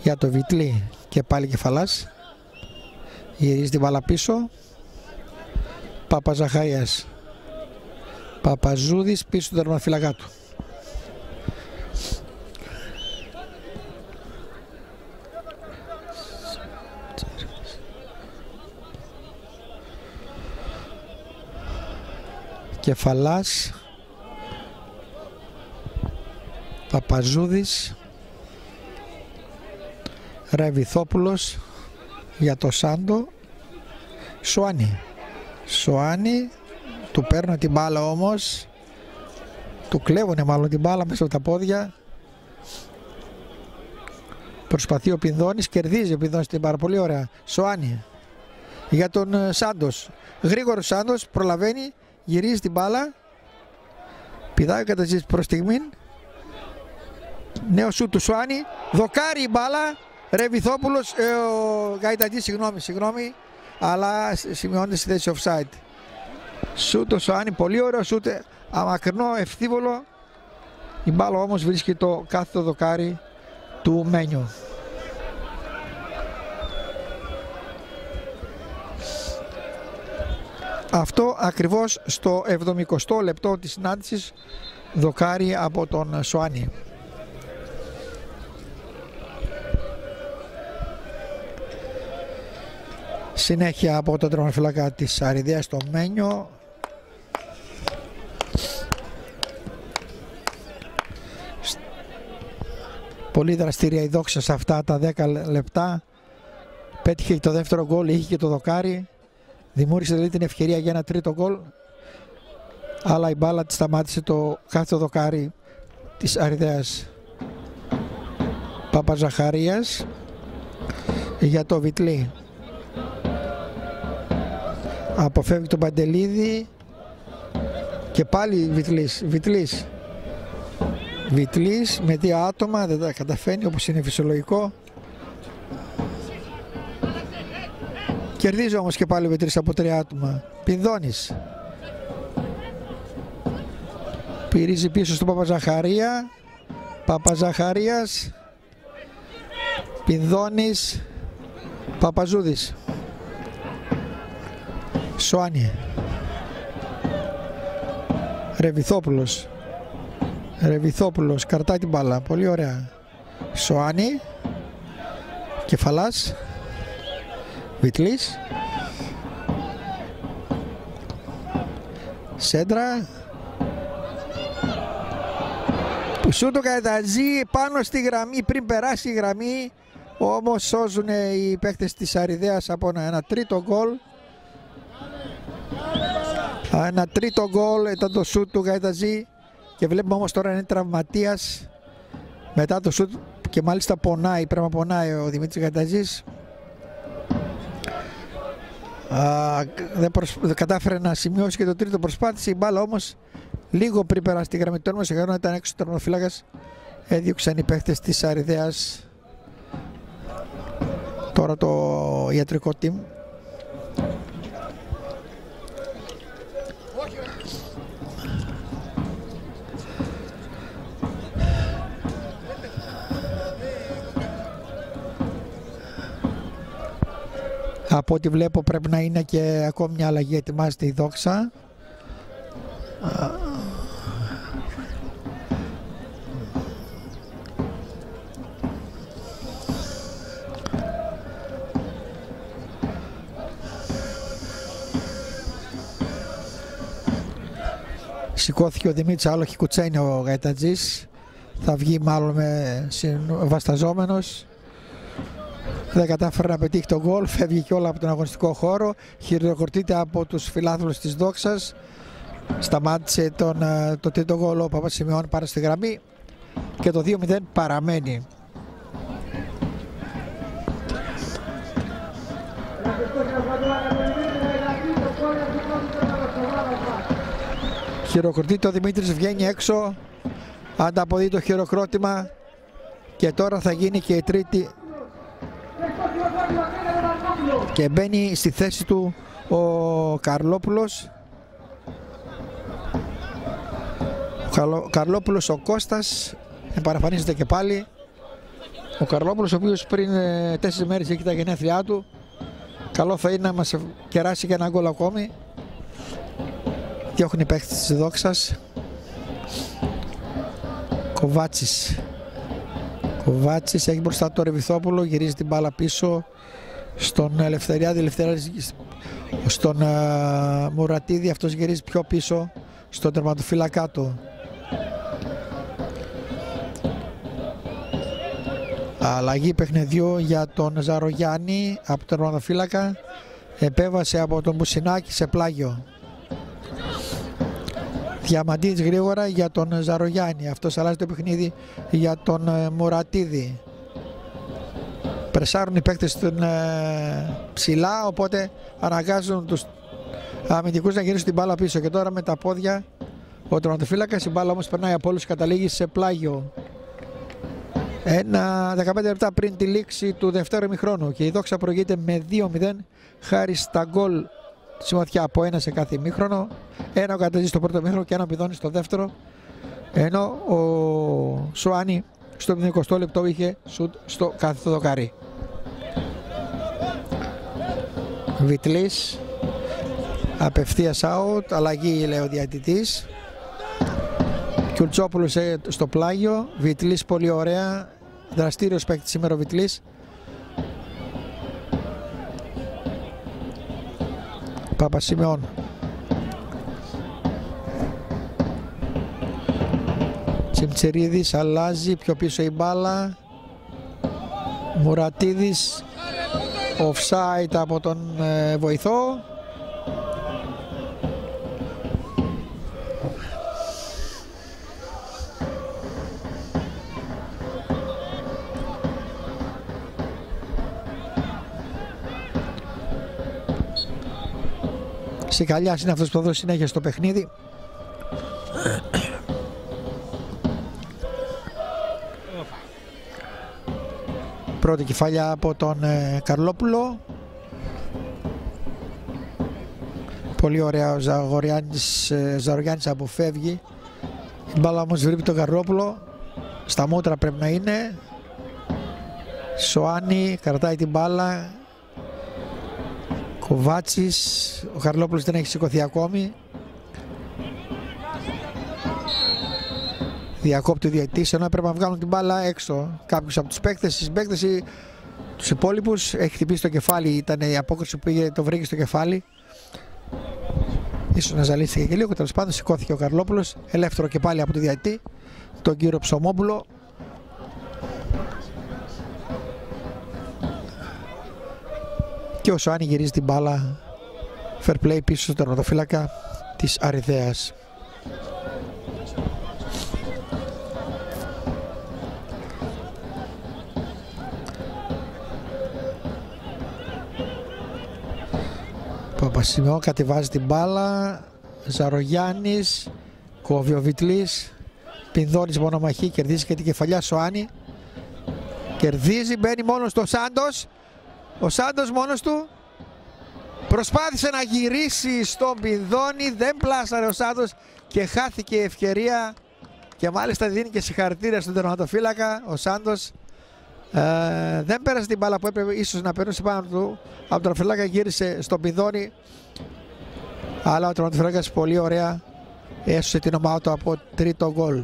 [SPEAKER 1] για το Βιτλή και πάλι Κεφαλάς. Γυρίζει την μπάλα πίσω. Παπαζαχαρίας. Παπαζούδης πίσω του τερματοφύλακα του. Κεφαλάς. Παπαζούδης. Ρεβιθόπουλος για το Σάντο. Σοάνι. Του παίρνω την μπάλα όμως. Του κλέβουνε μάλλον την μπάλα μέσα από τα πόδια. Προσπαθεί ο Πινδώνης. Κερδίζει ο Πινδώνης την πάρα πολύ ωραία. Σοάνι για τον Σάντος. Γρήγορος Σάντος. Προλαβαίνει. Γυρίζει την μπάλα. Πηδάει κατά προς στιγμήν. Νέο σούτ του Σοάνι. Δοκάρει η μπάλα. Ρεβιθόπουλος. Ο Γαϊταντής, συγγνώμη. αλλά σημειώνεται στη θέση offside. Σούτ ο Σοάνι, πολύ ωραίο σούτ, μακρινό, ευθύβολο. Η μπάλα όμως βρίσκει το κάθετο δοκάρι του Μένιου. Αυτό ακριβώς στο 70ο λεπτό της συνάντησης, δοκάρι από τον Σοάνι. Συνέχεια από τον τερματοφύλακα της Αριδαίας, το Μένιο. Πολύ δραστήρια η Δόξα σε αυτά τα 10 λεπτά. Πέτυχε το δεύτερο γκολ, είχε και το δοκάρι. Δημιούργησε δηλαδή την ευκαιρία για ένα τρίτο γκολ, αλλά η μπάλα τη σταμάτησε το κάθετο δοκάρι της Αριδαίας. Παπαζαχαρίας για το Βιτλή. Αποφεύγει τον Παντελίδη και πάλι Βιτλής με δύο άτομα, δεν τα καταφέρνει όπως είναι φυσιολογικό. Κερδίζει όμως και πάλι ο Βιτλής από 3 άτομα. Πινδώνης. Πυρίζει πίσω στον Παπαζαχαρία. Παπαζαχαρίας. Πινδώνης. Παπαζούδης. Σοάνι. Ρεβιθόπουλος καρτάει την μπάλα, πολύ ωραία. Σοάνι. Κεφαλάς. Βιτλής. Σέντρα. Σούτο Καϊτατζή πάνω στη γραμμή, πριν περάσει η γραμμή, όμως σώζουν οι παίκτες της Αριδαίας από ένα τρίτο γκολ. Ένα τρίτο γκολ ήταν το σούτ του Καϊτατζή και βλέπουμε όμως τώρα είναι τραυματίας μετά το σούτ και μάλιστα πονάει, πρέπει να πονάει ο Δημήτρης Καϊτατζής. Δεν κατάφερε να σημειώσει και το τρίτο, προσπάθησε η μπάλα όμως λίγο πριν περάσει τη γραμμή. Τώρα σε κανόνα ήταν έξω ο τερματοφύλακας, έδιωξαν οι παίχτες της Αριδαίας τώρα το ιατρικό team. Από ό,τι βλέπω πρέπει να είναι και ακόμη μια αλλαγή, ετοιμάζεται η Δόξα. Σηκώθηκε ο Δημήτρης, άλλο έχει κουτσένει ο Γαϊτατζής. Θα βγει μάλλον βασταζόμενος. Δεν κατάφερε να πετύχει τον γκολ, φεύγει και όλα από τον αγωνιστικό χώρο. Χειροκροτείται από τους φιλάθλους της Δόξας. Σταμάτησε το τρίτο γκολ ο Παπασημεών πάρα στη γραμμή και το 2-0 παραμένει. Χειροκροτείται ο Δημήτρης, βγαίνει έξω, ανταποδεί το χειροκρότημα και τώρα θα γίνει και η τρίτη και μπαίνει στη θέση του ο Καρλόπουλος. Ο Καρλόπουλος, ο Κώστας επαναφανίζεται και πάλι. Ο Καρλόπουλος, ο οποίος πριν 4 μέρες έχει τα γενέθλιά του. Καλό θα είναι να μας κεράσει και ένα γκολ ακόμη. Διώχνει οι παίκτες της Δόξας. Κοβάτσης έχει μπροστά το Ρεβιθόπουλο, γυρίζει την μπάλα πίσω στον Ελευθεριάδη, στον Μουρατίδη, αυτός γυρίζει πιο πίσω στον τερματοφύλακά του. Αλλαγή παιχνιδιού για τον Ζαρογιάννη από τον τερματοφύλακα, επέβασε από τον Μπουσινάκη σε πλάγιο. Διαμαντίδης γρήγορα για τον Ζαρογιάννη, αυτός αλλάζει το παιχνίδι για τον Μουρατίδη. Πρεσάρουν οι παίκτες ψηλά, οπότε αναγκάζουν τους αμυντικούς να γυρίσουν την μπάλα πίσω και τώρα με τα πόδια ο τερματοφύλακας, η μπάλα όμως περνάει από όλους, καταλήγει σε πλάγιο. Ένα 15 λεπτά πριν τη λήξη του δευτέρου ημιχρόνου και η Δόξα προηγείται με 2-0 χάρη στα γκολ στη Ματιά από ένα σε κάθε ημίχρονο. Ένα ο Κατεζής στο πρώτο ημίχρονο και ένα ο Πηδώνης στο δεύτερο. Ενώ ο Σοάνι στο 20 λεπτό είχε σουτ στο κάθε δοκάρι. Βιτλής απευθείας out, αλλαγή λέει ο διαιτητής. Κιουλτσόπουλος στο πλάγιο. Βιτλής πολύ ωραία, δραστήριος παίκτης σήμερα ο Βιτλής. Παπασημεών. Τσιμτσερίδης αλλάζει, πιο πίσω η μπάλα. Μουρατίδης offside από τον βοηθό. Σικαλιάς είναι αυτός που θα δώσει συνέχεια στο παιχνίδι. Πρώτη κεφάλια από τον Καρλόπουλο. Πολύ ωραία ο Ζαρογιάννης αποφεύγει. Η μπάλα όμως βρήκε τον Καρλόπουλο. Στα μούτρα πρέπει να είναι. Σοάνι κρατάει την μπάλα. Κοβάτσης. Ο Καρλόπουλος δεν έχει σηκωθεί ακόμη. Διακόπτει ο διαιτητής, ενώ έπρεπε να βγάλουν την μπάλα έξω κάποιους από τους παίκτες. Στις παίκτες ή τους υπόλοιπους έχει χτυπήσει το κεφάλι, ήταν η απόκριση που πήγε, το βρήκε στο κεφάλι. Ίσως να ζαλίστηκε και λίγο, τέλος πάντων σηκώθηκε ο Καρλόπουλος, ελεύθερο και πάλι από το διαιτητή, τον κύριο Ψωμόπουλο. Και ο Σοάνι γυρίζει την μπάλα, fair play πίσω στον τερματοφύλακα της Αριδέας. Παπασημεών κατεβάζει την μπάλα. Ζαρογιάννης, κόβει ο Βιτλής. Πινδώνης μονομαχή, κερδίζει και την κεφαλιά. Σοάνι κερδίζει, μπαίνει μόνος του ο Σάντος. Ο Σάντος μόνος του προσπάθησε να γυρίσει στον Πινδώνη, δεν πλάσαρε ο Σάντος και χάθηκε η ευκαιρία και μάλιστα δίνει και συγχαρητήρια στον τερματοφύλακα. Ο Σάντος δεν πέρασε την μπάλα που έπρεπε ίσως να περνούσε πάνω του από τον τερματοφύλακα, γύρισε στον Πινδώνη, αλλά ο τερματοφύλακας πολύ ωραία έσωσε την ομάδα του από τρίτο γκολ.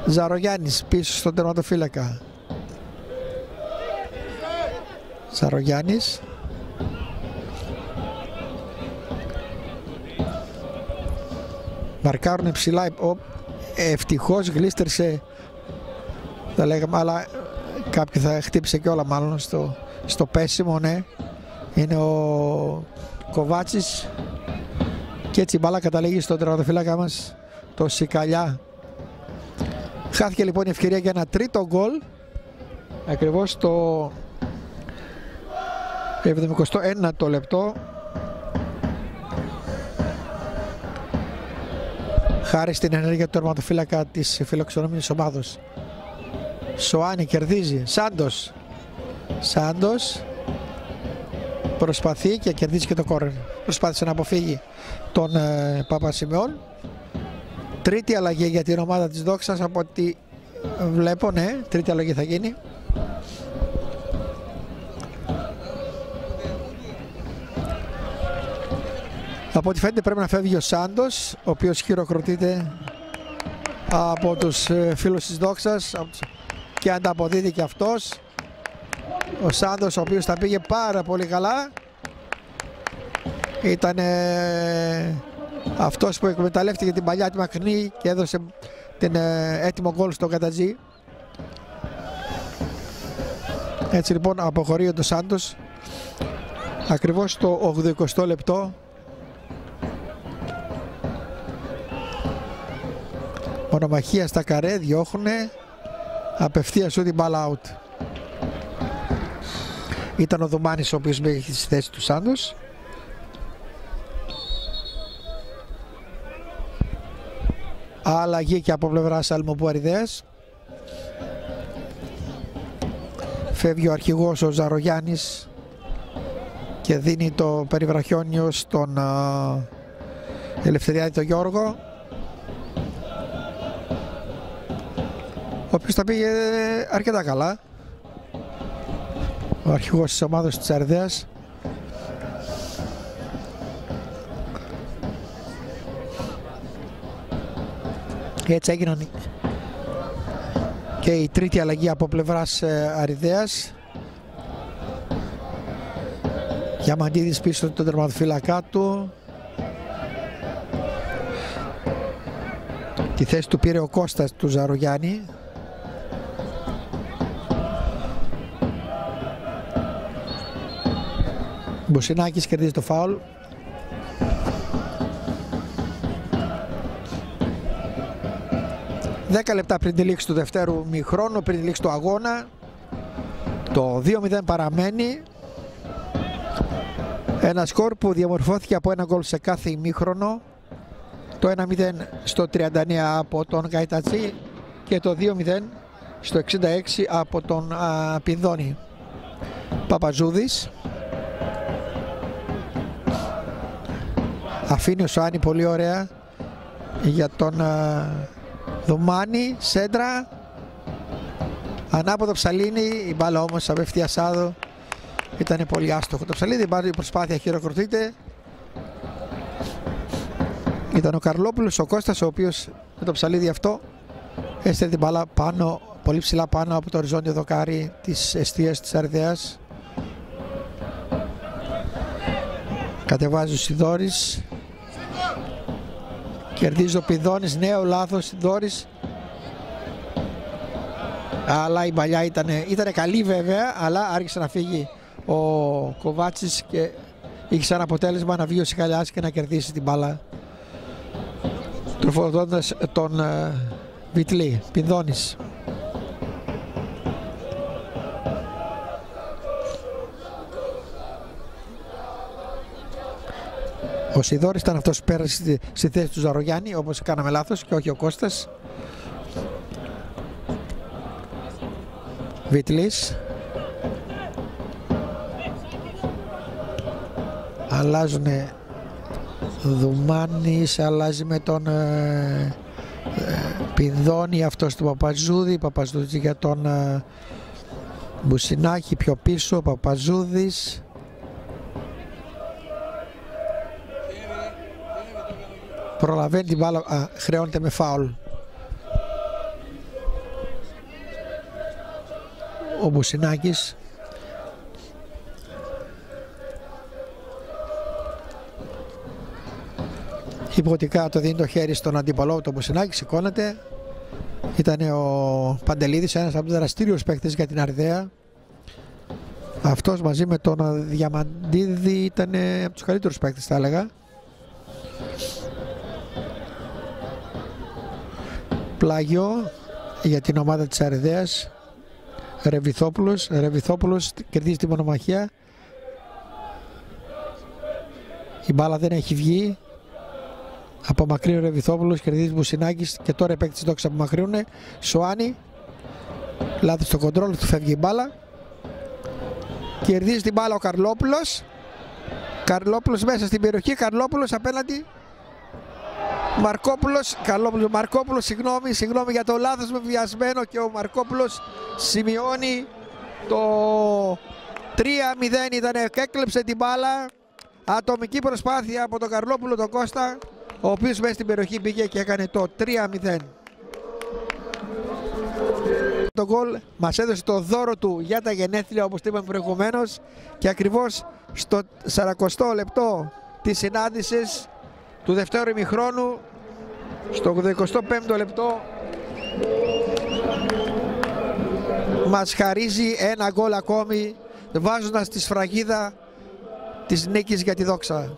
[SPEAKER 1] Ζαρογιάννης πίσω στον τερματοφύλακα. Ζαρογιάννης μαρκάρουν ψηλά. Ευτυχώς γλίστρησε, θα λέγαμε, αλλά κάποιοι θα χτύπησε και όλα μάλλον στο πέσιμο, ναι. Είναι ο Κοβάτσης και έτσι η μπάλα καταλήγει στον τερματοφύλακα μας, το Σικαλιά. Χάθηκε λοιπόν η ευκαιρία για ένα τρίτο γκολ ακριβώς το 71ο λεπτό, χάρη στην ενέργεια του τερματοφύλακα της φιλοξενούμενης ομάδος. Σοάνι κερδίζει. Σάντος προσπαθεί και κερδίζει και το κόρνερ. Προσπάθησε να αποφύγει τον Παπασημεών. Τρίτη αλλαγή για την ομάδα της Δόξας από ό,τι βλέπω, ναι, τρίτη αλλαγή θα γίνει. Από ό,τι φαίνεται πρέπει να φεύγει ο Σάντος, ο οποίος χειροκροτείται από τους φίλους της Δόξας και ανταποδίδει και αυτός. Ο Σάντος, ο οποίος τα πήγε πάρα πολύ καλά, ήταν αυτός που εκμεταλλεύτηκε την παλιά τη μακρινή και έδωσε την έτοιμο γκολ στον Κατατζή. Έτσι λοιπόν αποχωρεί ο Σάντος ακριβώς το 80 λεπτό. Μονομαχία στα καρέ, διώχουνε, απευθείας σου την μπάλα out. Ήταν ο Δουμάνης ο οποίος μπήκε στη θέση του Σάντος. Αλλαγή και από πλευράς Αλμοπού Αριδέας. Φεύγει ο αρχηγός ο Ζαρογιάννης και δίνει το περιβραχιόνιο στον Ελευθεριάδη τον Γιώργο, ο οποίος τα πήγε αρκετά καλά, ο αρχηγός της ομάδας της Αρδέας. Έτσι έγιναν και η τρίτη αλλαγή από πλευράς Αριδέας. Διαμαντίδης πίσω τον τερματοφύλακα του. Τη θέση του πήρε ο Κώστας του Ζαρογιάννη. Μπουσινάκης κερδίζει το φάουλ. Δέκα λεπτά πριν τη λήξη του δευτέρου μηχρόνου, πριν τη λήξη του αγώνα, το 2-0 παραμένει. Ένα σκορ που διαμορφώθηκε από ένα γκολ σε κάθε ημίχρονο. Το 1-0 στο 39 από τον Καϊτατσί και το 2-0 στο 66 από τον Πινδώνη. Παπαζούδης αφήνει ο Σοάνι πολύ ωραία για τον Δουμάνη, σέντρα, ανάποδο Ψαλίνη, η μπάλα όμως απευθείας άδω, ήταν πολύ άστοχο το Ψαλίνη, η προσπάθεια χειροκροτείται. Ήταν ο Καρλόπουλος, ο Κώστας, ο οποίος με το ψαλίδι αυτό έστειλε την μπάλα πάνω, πολύ ψηλά πάνω από το οριζόντιο δοκάρι της εστίας της Αρδέας. Κατεβάζει ο Σιδόρης, κερδίζει ο Πηδώνης, νέο λάθος Σιδόρης, αλλά η παλιά ήταν καλή βέβαια, αλλά άρχισε να φύγει ο Κοβάτσης και είχε σαν αποτέλεσμα να βγει ο Σικαλιάς και να κερδίσει την μπάλα, τροφοδοτώντας τον Βιτλή. Πηδώνης. Ο Σιδόρης ήταν αυτός που πέρασε στη θέση του Ζαρογιάννη, όπως κάναμε λάθος, και όχι ο Κώστας. Βιτλής. Αλλάζουνε. Δουμάνης αλλάζει με τον Πηδώνη, αυτός του Παπαζούδη. Παπαζούδη για τον Μπουσινάκη πιο πίσω. Παπαζούδης. Προλαβαίνει την μπάλα, χρεώνεται με φάουλ ο Μπουσινάκης. Υποτικά το δίνει το χέρι στον αντίπαλό, το Μπουσινάκη, σηκώνεται. Ήταν ο Παντελίδης, ένας από τους δραστήριους παίκτες για την Αρδέα. Αυτός μαζί με τον Διαμαντίδη ήταν από τους καλύτερους παίκτες, θα έλεγα. Πλάγιο για την ομάδα της Αρδέας. Ρεβιθόπουλος κερδίζει τη μονομαχία. Η μπάλα δεν έχει βγει. Απομακρύνει ο Ρεβιθόπουλος, κερδίζει Μπουσινάκης και τώρα οι παίκτες της Δόξας απομακρύνουν. Σοάνι, λάθος στο κοντρόλ, του φεύγει η μπάλα. Κερδίζει την μπάλα ο Καρλόπουλος. Καρλόπουλος μέσα στην περιοχή, Καρλόπουλος απέναντι. Μαρκόπουλος, συγγνώμη για το λάθος με βιασμένο, και ο Μαρκόπουλος σημειώνει το 3-0. Έκλεψε την μπάλα. Ατομική προσπάθεια από τον Καρλόπουλο τον Κώστα, ο οποίος μέσα στην περιοχή πήγε και έκανε το 3-0. Το γκολ μας έδωσε το δώρο του για τα γενέθλια, όπως το είπαμε προηγουμένως, και ακριβώς στο 40ο λεπτό της συνάντησης του δευτέρου ημιχρόνου, στο 25ο λεπτό, μας χαρίζει ένα γκολ ακόμη, βάζοντας τη σφραγίδα της νίκης για τη Δόξα.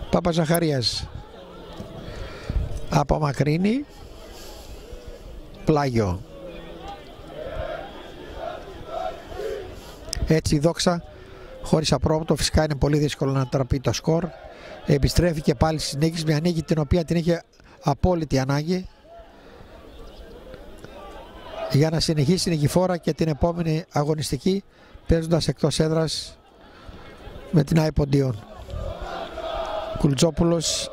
[SPEAKER 1] Παπαζαχαρίας απομακρύνει. Πλάγιο. Έτσι η Δόξα χωρίς απρόπτο. Φυσικά είναι πολύ δύσκολο να τραπεί το σκορ. Επιστρέφει και πάλι στις νίκες, μια νίκη την οποία την είχε απόλυτη ανάγκη για να συνεχίσει νικηφόρα και την επόμενη αγωνιστική, παίζοντας εκτός έδρας με την ΑΕ Ποντίων. Κουλτζόπουλος,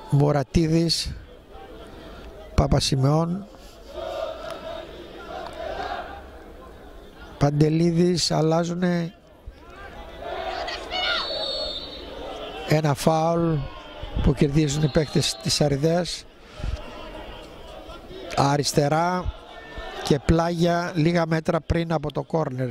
[SPEAKER 1] Μωρατίδης, Παπασημεών, Παντελίδης, αλλάζουν ένα φάουλ που κερδίζουν οι παίκτες της Αριδέας. Αριστερά και πλάγια λίγα μέτρα πριν από το κόρνερ.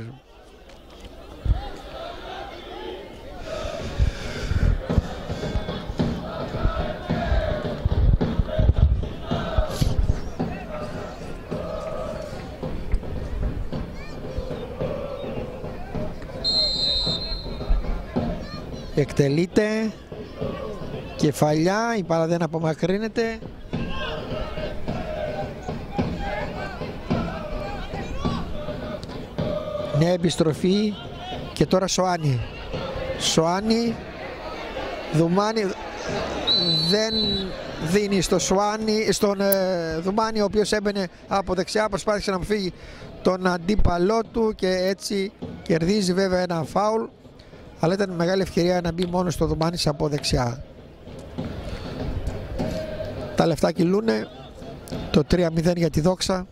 [SPEAKER 1] Εκτελείται, κεφαλιά, η μπάλα δεν απομακρύνεται. Νέα επιστροφή και τώρα Σοάνι. Σοάνι, Δουμάνι δεν δίνει στο Σοάνι, στον Δουμάνι, ο οποίος έμπαινε από δεξιά, προσπάθησε να φύγει τον αντίπαλό του και έτσι κερδίζει βέβαια ένα φάουλ, αλλά ήταν μεγάλη ευκαιρία να μπει μόνο στο Δουμάνις από δεξιά. Τα λεφτά κυλούνε, το 3-0 για τη Δόξα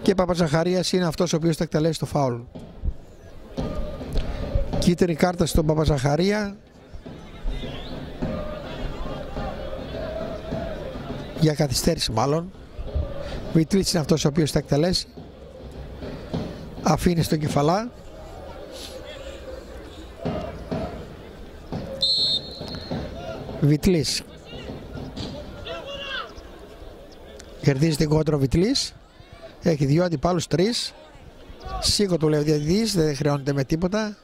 [SPEAKER 1] και Παπαζαχαρίας είναι αυτός ο οποίος θα εκτελέσει το φάουλ. Κίτρινη κάρτα στον Παπαζαχαρία για καθυστέρηση μάλλον. Βιτλής είναι αυτός ο οποίος θα εκτελέσει. Αφήνει στον κεφαλά. Βιτλής κερδίζει την κόντρα ο Βιτλής. Έχει δύο αντιπάλους, τρεις. Σίγουρα του λέει ο διαιτητής, δεν χρεώνεται με τίποτα.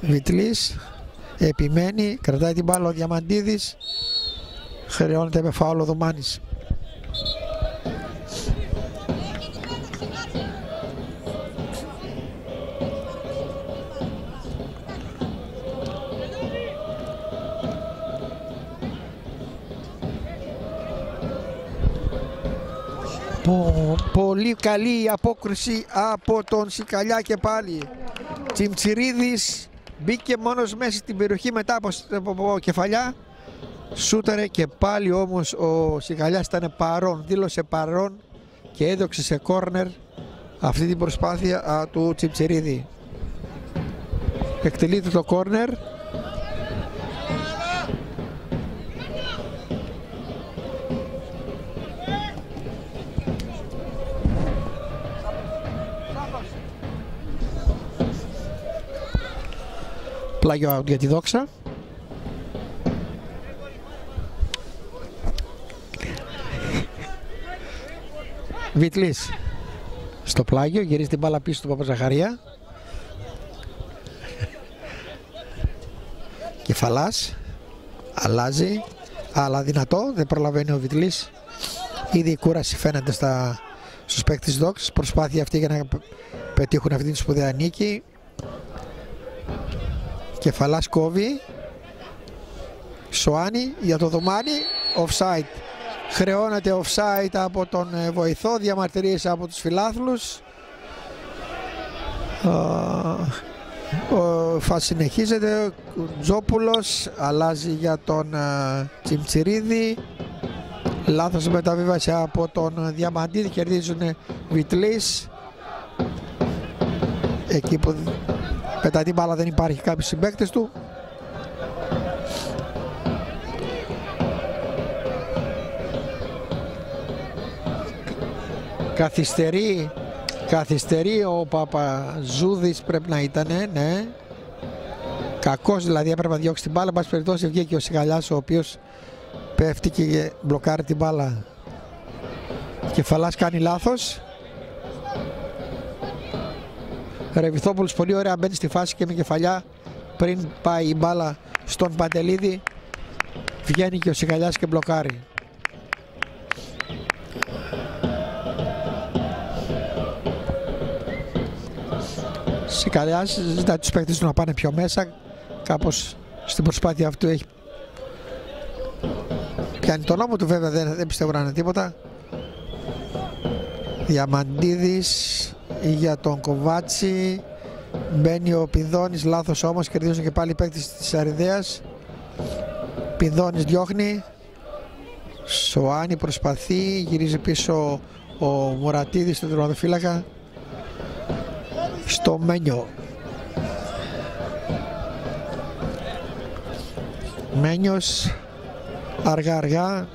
[SPEAKER 1] Βιτλής επιμένει, κρατάει την μπάλα ο Διαμαντίδης. Χρεώνεται με φάουλ ο Δωμάνης. Πολύ καλή η απόκριση από τον Σικαλιά και πάλι. Τσιμτσιρίδης μπήκε μόνος μέσα στην περιοχή μετά από κεφαλιά. Σούταρε και πάλι όμως ο Σικαλιάς ήταν παρόν, δήλωσε παρόν και έδωξε σε κόρνερ αυτή την προσπάθεια του Τσιμτσιρίδη. Εκτελείται το κόρνερ. Πλάγιο out για τη Δόξα. Βιτλής στο πλάγιο, γυρίζει την μπάλα πίσω του Παπαζαχαρία. Κεφαλάς, αλλάζει, αλλά δυνατό, δεν προλαβαίνει ο Βιτλής. Ήδη η κούραση φαίνεται στους παίκτες Δόξας. Προσπάθεια αυτή για να πετύχουν αυτή τη σπουδαία νίκη. Κεφαλάς κόβει. Σοάνι για το Δωμάνι. Offside. Χρεώνεται offside από τον βοηθό. Διαμαρτυρίες από τους φιλάθλους. Συνεχίζεται. Τζόπουλος αλλάζει για τον Τσιμτσιρίδη. Λάθος μεταβίβαση από τον Διαμαντίδη. Κερδίζουν Βιτλής. Εκεί που πετά την μπάλα δεν υπάρχει κάποιος συμπαίκτης του. Καθυστερεί ο Παπαζούδης, πρέπει να ήταν, ναι. Κακός δηλαδή, έπρεπε να διώξει την μπάλα. Εν πάση περιπτώσει βγήκε ο Σιγαλιάς, ο οποίος πέφτει και μπλοκάρει την μπάλα. Κεφαλάς κάνει λάθος. Ρεβιθόπουλος πολύ ωραία μπαίνει στη φάση και με κεφαλιά πριν πάει η μπάλα στον Παντελίδη. Βγαίνει και ο Σιγαλιάς και μπλοκάρει. Σικαλιάς ζητάει τους παίκτες του να πάνε πιο μέσα. Κάπως στην προσπάθεια αυτού έχει πιάνει τον νόμο του, βέβαια δεν πιστεύω να είναι τίποτα. Διαμαντίδης για τον Κοβάτσι. Μπαίνει ο Πινδώνης, λάθος όμως, κερδίζουν και πάλι οι παίκτες της Αριδέας. Πινδώνης διώχνει. Σοάνι προσπαθεί, γυρίζει πίσω ο Μουρατίδης στον τερματοφύλακα. Στο Μένιο. Μένιος αργά αργά.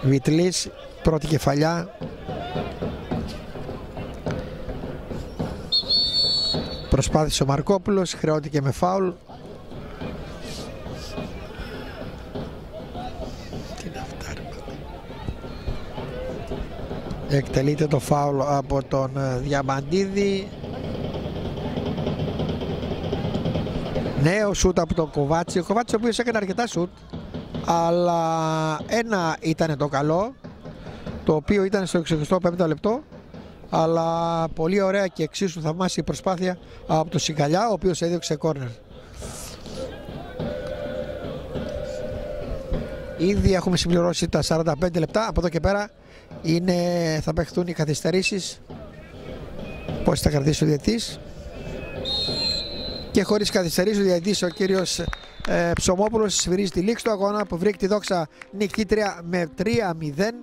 [SPEAKER 1] Βιτλής, πρώτη κεφαλιά. Προσπάθησε ο Μαρκόπουλος, χρεώθηκε με φάουλ. Εκτελείται το φάουλ από τον Διαμαντίδη. Νέο σούτ από τον Κοβάτσι. Ο Κοβάτσι ο οποίος έκανε αρκετά σούτ, αλλά ένα ήταν το καλό, το οποίο ήταν στο 65ο λεπτό. Αλλά πολύ ωραία και εξίσου θαυμάσια η προσπάθεια από τον Σικαλιά, ο οποίος έδιωξε κόρνερ. Ήδη έχουμε συμπληρώσει τα 45 λεπτά. Από εδώ και πέρα θα παιχτούν οι καθυστερήσεις. Πώς θα κρατήσει ο διαιτητής. Και χωρίς καθυστερήσεις ο διαιτητής, ο κύριος Ψωμόπουλος, σφυρίζει τη λήξη του αγώνα που βρήκε τη Δόξα νικήτρια με 3-0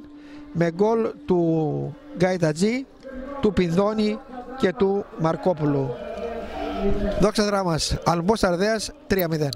[SPEAKER 1] με γκολ του Γκαϊτατζή, του Πινδώνη και του Μαρκόπουλου. Δόξα Δράμας, Αλμπός Αρδέας 3-0.